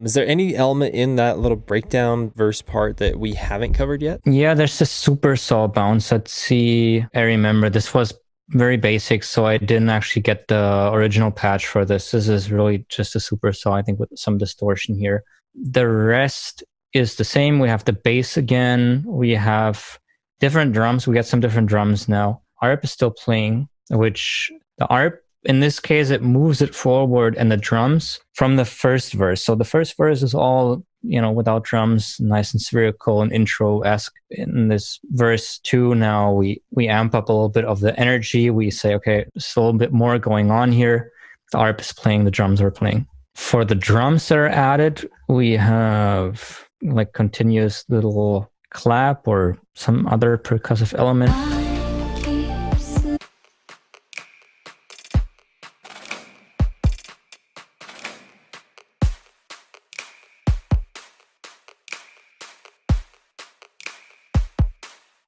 Is there any element in that little breakdown verse part that we haven't covered yet? Yeah, there's this super saw bounce. Let's see. I remember this was very basic, so I didn't actually get the original patch for this. This is really just a super saw, I think, with some distortion here. The rest is the same. We have the bass again. We have different drums. We got some different drums now. ARP is still playing, which the ARP, in this case, it moves it forward and the drums from the first verse. So the first verse is all, without drums, nice and spherical and intro-esque. In this verse 2 now, we amp up a little bit of the energy. We say, okay, there's a little bit more going on here. The ARP is playing, the drums are playing. For the drums that are added, we have like continuous little clap or some other percussive element.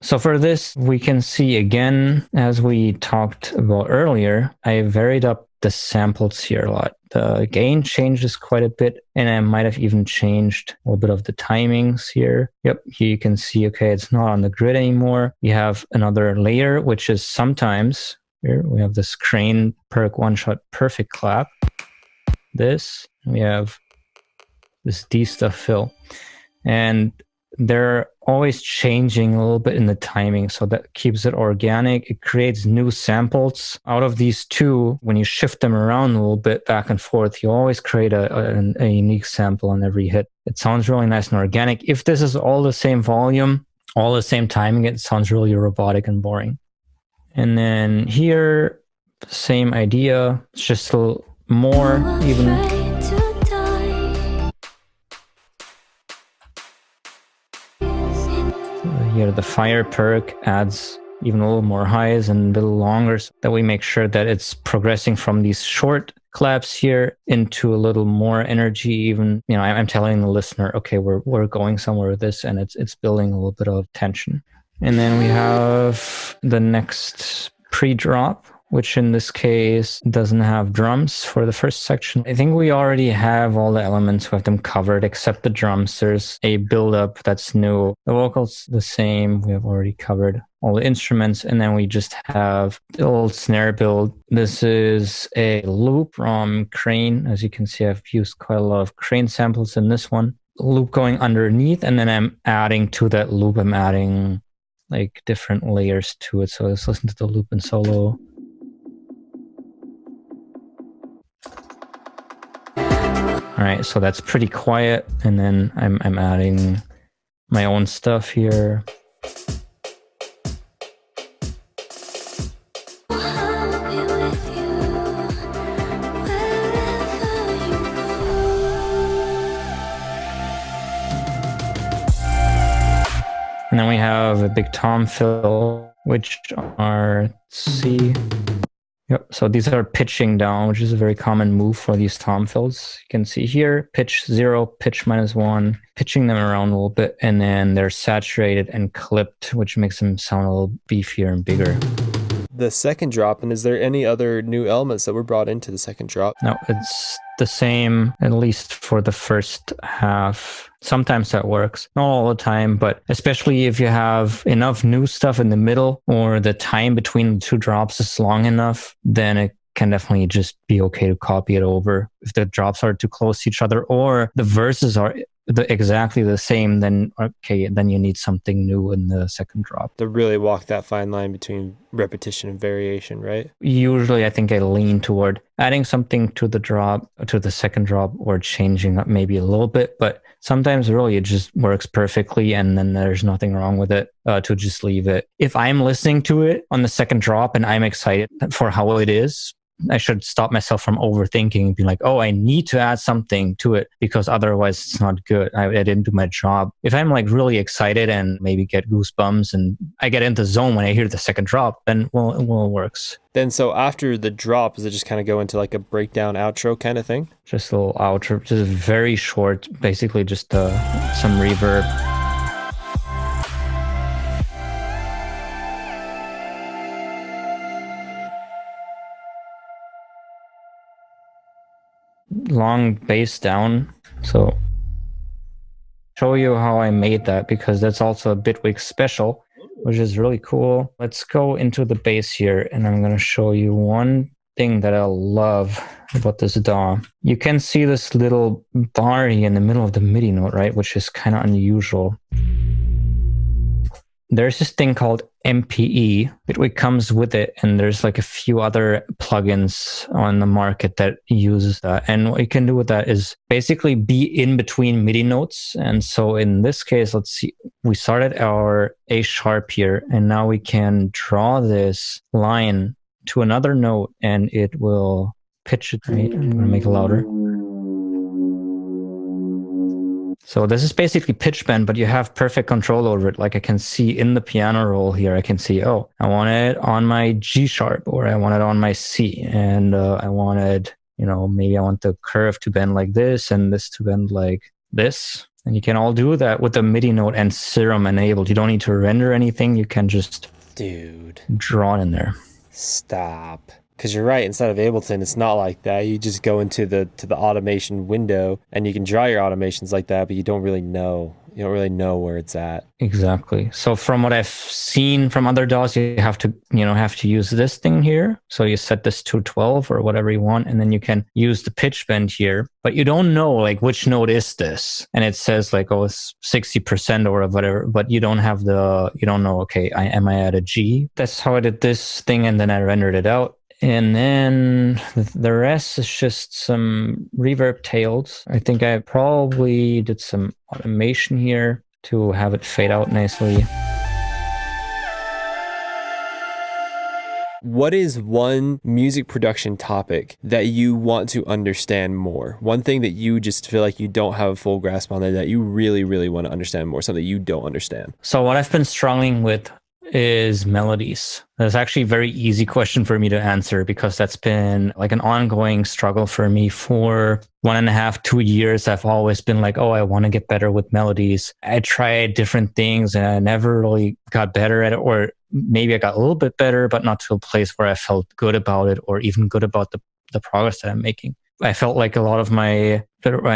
So for this, we can see again, as we talked about earlier, I varied up the samples here a lot. The gain changes quite a bit, and I might have even changed a little bit of the timings here. Yep, here you can see, okay, it's not on the grid anymore. We have another layer, which is sometimes, here we have this crane perk one-shot perfect clap. This, we have this D stuff fill. And they're always changing a little bit in the timing, so that keeps it organic. It creates new samples. Out of these two, when you shift them around a little bit back and forth, you always create a unique sample on every hit. It sounds really nice and organic. If this is all the same volume, all the same timing, it sounds really robotic and boring. And then here, same idea. It's just a little more even. Here, the fire perk adds even a little more highs and a little longer, so that we make sure that it's progressing from these short claps here into a little more energy. Even, I'm telling the listener, okay, we're going somewhere with this, and it's building a little bit of tension. And then we have the next pre-drop, which in this case doesn't have drums for the first section. I think we already have all the elements, we have them covered, except the drums. There's a build-up that's new. The vocals, the same. We have already covered all the instruments. And then we just have the little snare build. This is a loop from Crane. As you can see, I've used quite a lot of Crane samples in this one. Loop going underneath, and then I'm adding to that loop, I'm adding like different layers to it. So let's listen to the loop and solo. All right, so that's pretty quiet, and then I'm adding my own stuff here. I'll be with you wherever you go. And then we have a big tom fill, which are, let's see. Yep, so these are pitching down, which is a very common move for these tom fills. You can see here, pitch 0, pitch -1, pitching them around a little bit, and then they're saturated and clipped, which makes them sound a little beefier and bigger. The second drop, and is there any other new elements that were brought into the second drop? No, it's the same, at least for the first half. Sometimes that works, not all the time, but especially if you have enough new stuff in the middle or the time between the two drops is long enough, then it can definitely just be okay to copy it over. If the drops are too close to each other or the verses are exactly the same, then okay, then you need something new in the second drop. To really walk that fine line between repetition and variation, right? Usually I think I lean toward adding something to the drop, to the second drop, or changing up maybe a little bit, but sometimes really it just works perfectly and then there's nothing wrong with it to just leave it. If I'm listening to it on the second drop and I'm excited for how it is, I should stop myself from overthinking and be like, oh, I need to add something to it because otherwise it's not good. I didn't do my job. If I'm like really excited and maybe get goosebumps and I get into the zone when I hear the second drop, then well, it works. Then so after the drop, does it just kind of go into like a breakdown outro kind of thing? Just a little outro, just very short, basically just some reverb. Long bass down. So show you how I made that because that's also a Bitwig special, which is really cool. Let's go into the bass here and I'm going to show you one thing that I love about this DAW. You can see this little bar here in the middle of the MIDI note, right? Which is kind of unusual. There's this thing called MPE. Bitwig comes with it, and there's like a few other plugins on the market that uses that. And what you can do with that is basically be in between MIDI notes. And so in this case, let's see, we started our A sharp here, and now we can draw this line to another note, and it will pitch it. Right? I'm going to make it louder. So this is basically pitch bend, but you have perfect control over it. Like I can see in the piano roll here, I can see, oh, I want it on my G sharp or I want it on my C. And I wanted, maybe I want the curve to bend like this and this to bend like this. And you can all do that with the MIDI note and Serum enabled. You don't need to render anything. You can just draw it in there. Stop. Because you're right, instead of Ableton, it's not like that. You just go into the automation window and you can draw your automations like that, but you don't really know. You don't really know where it's at. Exactly. So from what I've seen from other DAWs, you have to use this thing here. So you set this to 12 or whatever you want, and then you can use the pitch bend here, but you don't know like which note is this. And it says like, oh, it's 60% or whatever, but you don't know, okay, am I at a G? That's how I did this thing. And then I rendered it out. And then the rest is just some reverb tails. I think I probably did some automation here to have it fade out nicely. What is one music production topic that you want to understand more? One thing that you just feel like you don't have a full grasp on there that you really, really want to understand more, something you don't understand? So what I've been struggling with is melodies. That's actually a very easy question for me to answer because that's been like an ongoing struggle for me for 1.5, 2 years. I've always been like, oh, I want to get better with melodies. I tried different things and I never really got better at it, or maybe I got a little bit better, but not to a place where I felt good about it or even good about the progress that I'm making. I felt like a lot of my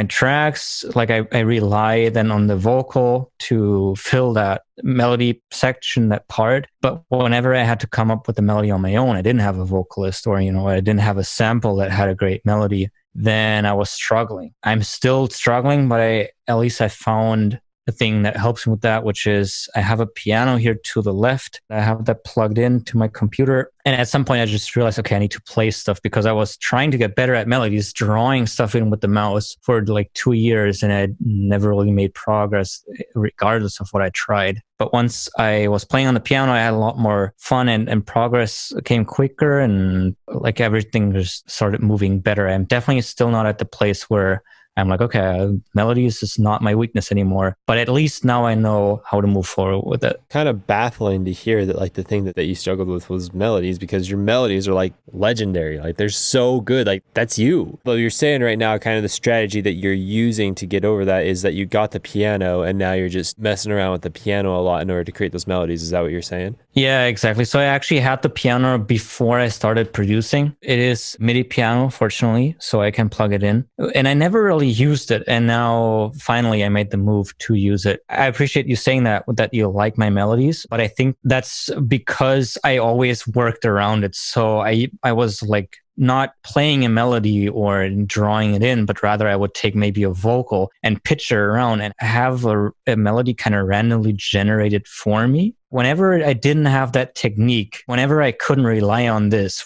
tracks, like I rely then on the vocal to fill that melody section, that part. But whenever I had to come up with a melody on my own, I didn't have a vocalist or, I didn't have a sample that had a great melody, then I was struggling. I'm still struggling, but at least I found a thing that helps me with that, which is I have a piano here to the left. I have that plugged in to my computer. And at some point I just realized, okay, I need to play stuff because I was trying to get better at melodies, drawing stuff in with the mouse for like 2 years. And I never really made progress regardless of what I tried. But once I was playing on the piano, I had a lot more fun and progress came quicker and like everything just started moving better. I'm definitely still not at the place where I'm like, okay, melodies is not my weakness anymore. But at least now I know how to move forward with it. Kind of baffling to hear that like the thing that you struggled with was melodies, because your melodies are like legendary. Like they're so good. Like that's you. But you're saying right now kind of the strategy that you're using to get over that is that you got the piano and now you're just messing around with the piano a lot in order to create those melodies. Is that what you're saying? Yeah, exactly. So I actually had the piano before I started producing. It is MIDI piano, fortunately, so I can plug it in. And I never really used it. And now finally I made the move to use it. I appreciate you saying that you like my melodies, but I think that's because I always worked around it. So I was like not playing a melody or drawing it in, but rather I would take maybe a vocal and pitch it around and have a melody kind of randomly generated for me. Whenever I didn't have that technique, whenever I couldn't rely on this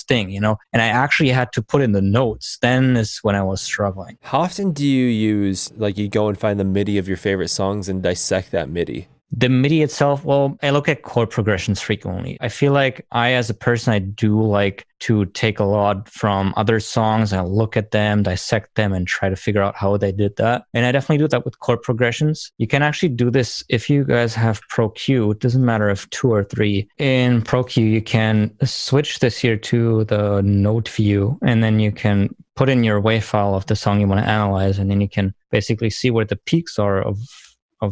thing, you know, and I actually had to put in the notes, then is when I was struggling. How often do you use, like you go and find the MIDI of your favorite songs and dissect that MIDI? The MIDI itself, well, I look at chord progressions frequently. I feel like as a person, I do like to take a lot from other songs and look at them, dissect them, and try to figure out how they did that. And I definitely do that with chord progressions. You can actually do this if you guys have Pro Q. It doesn't matter if 2 or 3. In Pro Q, you can switch this here to the note view, and then you can put in your WAV file of the song you want to analyze, and then you can basically see where the peaks are of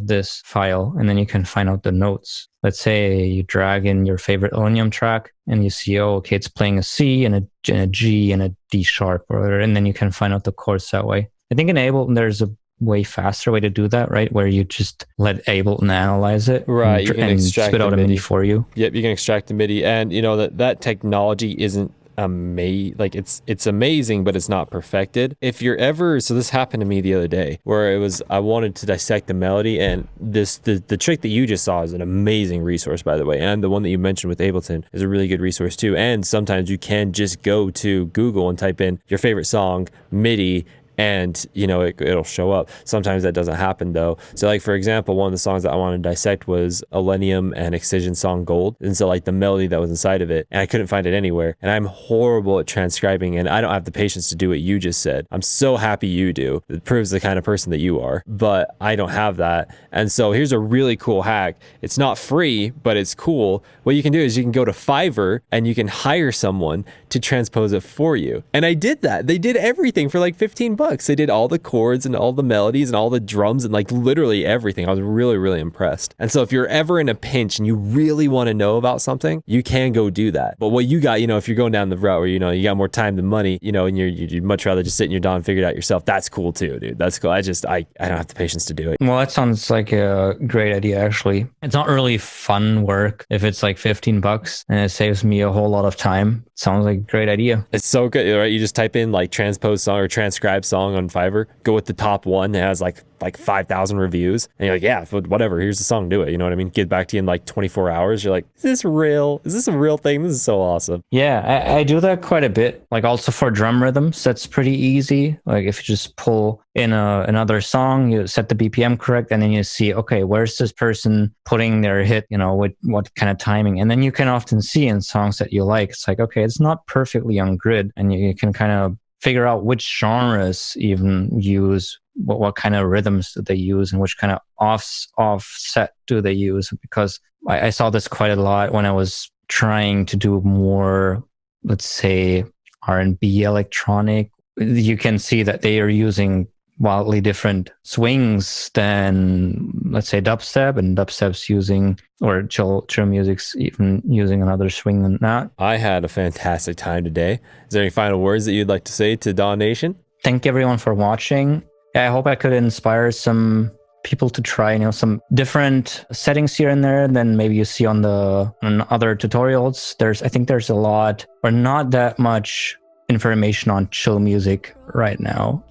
this file, and then you can find out the notes. Let's say you drag in your favorite Millennium track and you see, oh, okay, it's playing a C and a G and a D sharp, and then you can find out the chords that way. I think in Ableton there's a way faster way to do that, right? Where you just let Ableton analyze it, right? You can extract spit out a MIDI for you. Yep, you can extract the MIDI, and you know that technology isn't like it's amazing, but it's not perfected. If you're ever, so this happened to me the other day where I wanted to dissect the melody, and the trick that you just saw is an amazing resource, by the way, and the one that you mentioned with Ableton is a really good resource too. And sometimes you can just go to Google and type in your favorite song MIDI, and you know it'll show up. Sometimes that doesn't happen though. So like for example, one of the songs that I wanted to dissect was Millennium and Excision song Gold, and so like the melody that was inside of it, and I couldn't find it anywhere. And I'm horrible at transcribing, and I don't have the patience to do what you just said. I'm so happy you do. It proves the kind of person that you are, but I don't have that. And so here's a really cool hack. It's not free, but it's cool. What you can do is you can go to Fiverr and you can hire someone to transpose it for you. And I did that. They did everything for like $15. They did all the chords and all the melodies and all the drums and like literally everything. I was really, really impressed. And so if you're ever in a pinch and you really want to know about something, you can go do that. But what you got, you know, if you're going down the route where, you know, you got more time than money, you know, and you'd much rather just sit in your DAW and figure it out yourself, that's cool too, dude. That's cool. I don't have the patience to do it. Well, that sounds like a great idea, actually. It's not really fun work if it's like $15 and it saves me a whole lot of time. It sounds like a great idea. It's so good, right? You just type in like transpose song or transcribe song on Fiverr, go with the top one that has like 5,000 reviews, and you're like, yeah, whatever, here's the song, do it. You know what I mean? Get back to you in like 24 hours. You're like, is this real? Is this a real thing? This is so awesome. Yeah, I do that quite a bit. Like also for drum rhythms, that's pretty easy. Like if you just pull in another song, you set the BPM correct, and then you see, okay, where's this person putting their hit, you know, with what kind of timing? And then you can often see in songs that you like, it's like, okay, it's not perfectly on grid, and you can kind of figure out which genres even use what kind of rhythms do they use and which kind of offset do they use. Because I saw this quite a lot when I was trying to do more, let's say, R&B electronic. You can see that they are using wildly different swings than, let's say, dubstep, and dubstep's using, or chill music's even using another swing than that. I had a fantastic time today. Is there any final words that you'd like to say to DAW Nation? Thank everyone for watching. I hope I could inspire some people to try, you know, some different settings here and there than maybe you see on other tutorials. I think there's a lot, or not that much information on chill music right now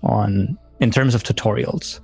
in terms of tutorials.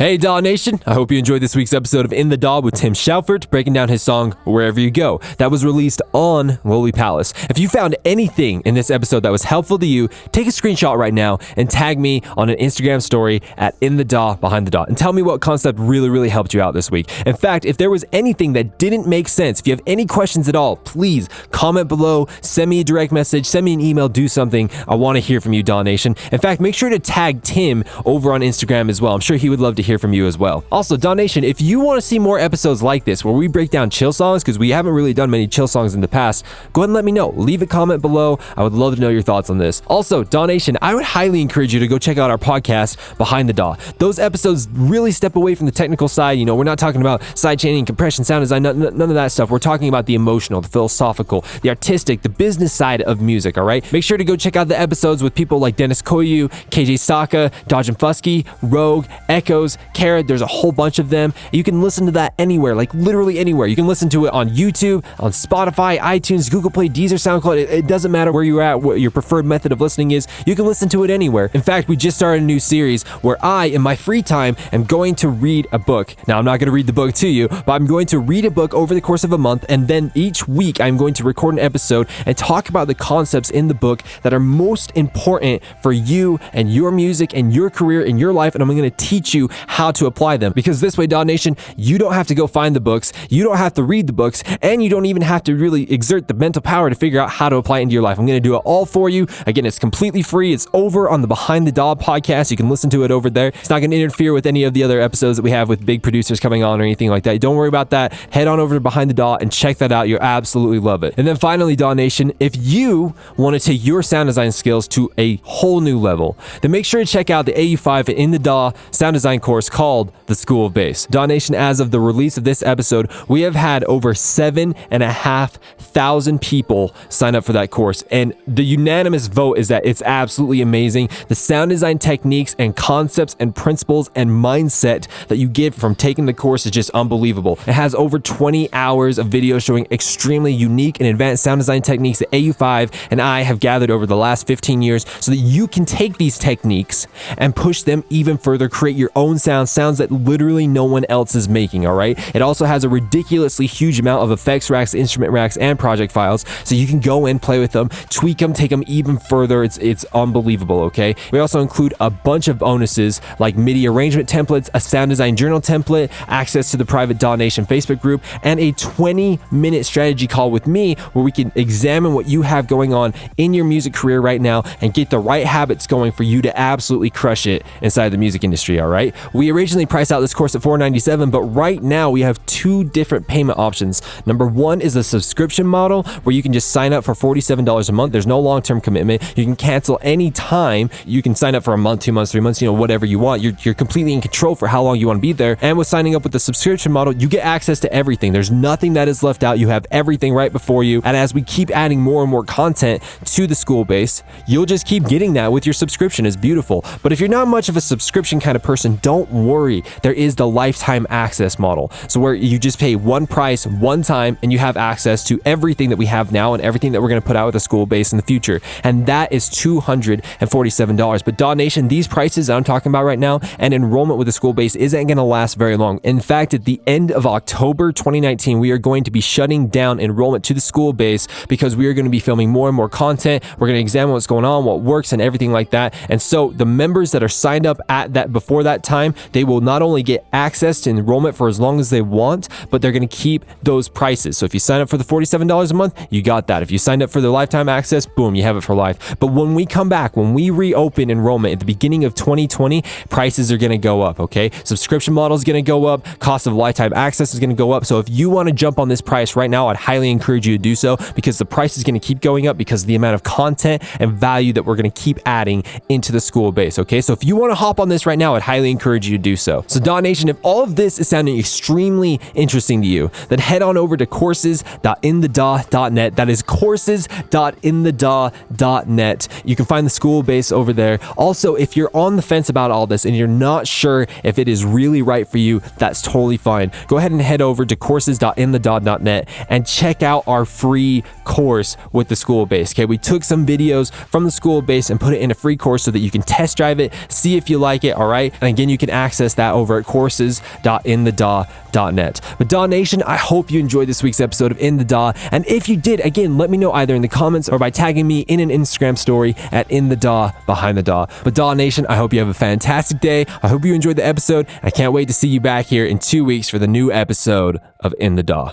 Hey DAW Nation, I hope you enjoyed this week's episode of In the DAW with Tim Schaufert breaking down his song Wherever You Go. That was released on Lowly Palace. If you found anything in this episode that was helpful to you, take a screenshot right now and tag me on an Instagram story at In the DAW Behind the DAW and tell me what concept really helped you out this week. In fact, if there was anything that didn't make sense, if you have any questions at all, please comment below, send me a direct message, send me an email, do something. I want to hear from you, DAW Nation. In fact, make sure to tag Tim over on Instagram as well. I'm sure he would love to hear from you as well. Also, DAW Nation, if you want to see more episodes like this where we break down chill songs, because we haven't really done many chill songs in the past, go ahead and let me know. Leave a comment below. I would love to know your thoughts on this. Also, DAW Nation, I would highly encourage you to go check out our podcast, Behind the DAW. Those episodes really step away from the technical side. You know, we're not talking about sidechaining, compression, sound design, none of that stuff. We're talking about the emotional, the philosophical, the artistic, the business side of music, all right? Make sure to go check out the episodes with people like Dennis Koyu, KJ Saka, Dodge and Fusky, Rogue, Echoes, Kara. There's a whole bunch of them. You can listen to that anywhere, like literally anywhere. You can listen to it on YouTube, on Spotify, iTunes, Google Play, Deezer, SoundCloud. It doesn't matter where you're at, what your preferred method of listening is. You can listen to it anywhere. In fact, we just started a new series where I, in my free time, am going to read a book. Now, I'm not going to read the book to you, but I'm going to read a book over the course of a month, and then each week I'm going to record an episode and talk about the concepts in the book that are most important for you and your music and your career and your life, and I'm going to teach you how to apply them. Because this way, DAW Nation, you don't have to go find the books, you don't have to read the books, and you don't even have to really exert the mental power to figure out how to apply it into your life. I'm going to do it all for you. Again, it's completely free. It's over on the Behind the DAW podcast. You can listen to it over there. It's not going to interfere with any of the other episodes that we have with big producers coming on or anything like that. Don't worry about that. Head on over to Behind the DAW and check that out. You'll absolutely love it. And then finally, DAW Nation, if you want to take your sound design skills to a whole new level, then make sure to check out the AU5 In the DAW sound design course called The School of Bass. DAW Nation, as of the release of this episode, we have had over 7,500 people sign up for that course, and the unanimous vote is that it's absolutely amazing. The sound design techniques and concepts and principles and mindset that you get from taking the course is just unbelievable. It has over 20 hours of video showing extremely unique and advanced sound design techniques that AU5 and I have gathered over the last 15 years so that you can take these techniques and push them even further, create your own sounds that literally no one else is making, all right? It also has a ridiculously huge amount of effects racks, instrument racks, and project files, so you can go in, play with them, tweak them, take them even further. It's unbelievable, okay? We also include a bunch of bonuses like MIDI arrangement templates, a sound design journal template, access to the private DAW Nation Facebook group, and a 20-minute strategy call with me where we can examine what you have going on in your music career right now and get the right habits going for you to absolutely crush it inside the music industry, all right? We originally priced out this course at $497, but right now we have two different payment options. Number one is a subscription model where you can just sign up for $47 a month. There's no long-term commitment. You can cancel any time. You can sign up for a month, 2 months, 3 months, whatever you want. You're completely in control for how long you want to be there. And with signing up with the subscription model, you get access to everything. There's nothing that is left out. You have everything right before you. And as we keep adding more and more content to the school base, you'll just keep getting that with your subscription. It's beautiful. But if you're not much of a subscription kind of person, don't worry. There is the lifetime access model. So where you just pay one price, one time, and you have access to everything that we have now and everything that we're going to put out with the school base in the future. And that is $247. But DAW Nation, these prices that I'm talking about right now and enrollment with the school base isn't going to last very long. In fact, at the end of October 2019, we are going to be shutting down enrollment to the school base because we are going to be filming more and more content. We're going to examine what's going on, what works, and everything like that. And so the members that are signed up at that before that time, they will not only get access to enrollment for as long as they want, but they're going to keep those prices. So if you sign up for the $47 a month, you got that. If you signed up for the lifetime access, boom, you have it for life. But when we come back, when we reopen enrollment at the beginning of 2020, prices are going to go up, okay? Subscription model is going to go up. Cost of lifetime access is going to go up. So if you want to jump on this price right now, I'd highly encourage you to do so because the price is going to keep going up because of the amount of content and value that we're going to keep adding into the school base, okay? So if you want to hop on this right now, I'd highly encourage you to do so. So DAW Nation, if all of this is sounding extremely interesting to you, then head on over to courses.inthedaw.net. That is courses.inthedaw.net. You can find the school base over there. Also, if you're on the fence about all this and you're not sure if it is really right for you, that's totally fine. Go ahead and head over to courses.inthedaw.net and check out our free course with the school base. Okay, we took some videos from the school base and put it in a free course so that you can test drive it, see if you like it, all right? And again, you can can access that over at courses.inthedaw.net. But DAW Nation, I hope you enjoyed this week's episode of In the DAW, and if you did, again, let me know either in the comments or by tagging me in an Instagram story at In the DAW Behind the DAW. But DAW Nation, I hope you have a fantastic day. I hope you enjoyed the episode. I can't wait to see you back here in 2 weeks for the new episode of In the DAW.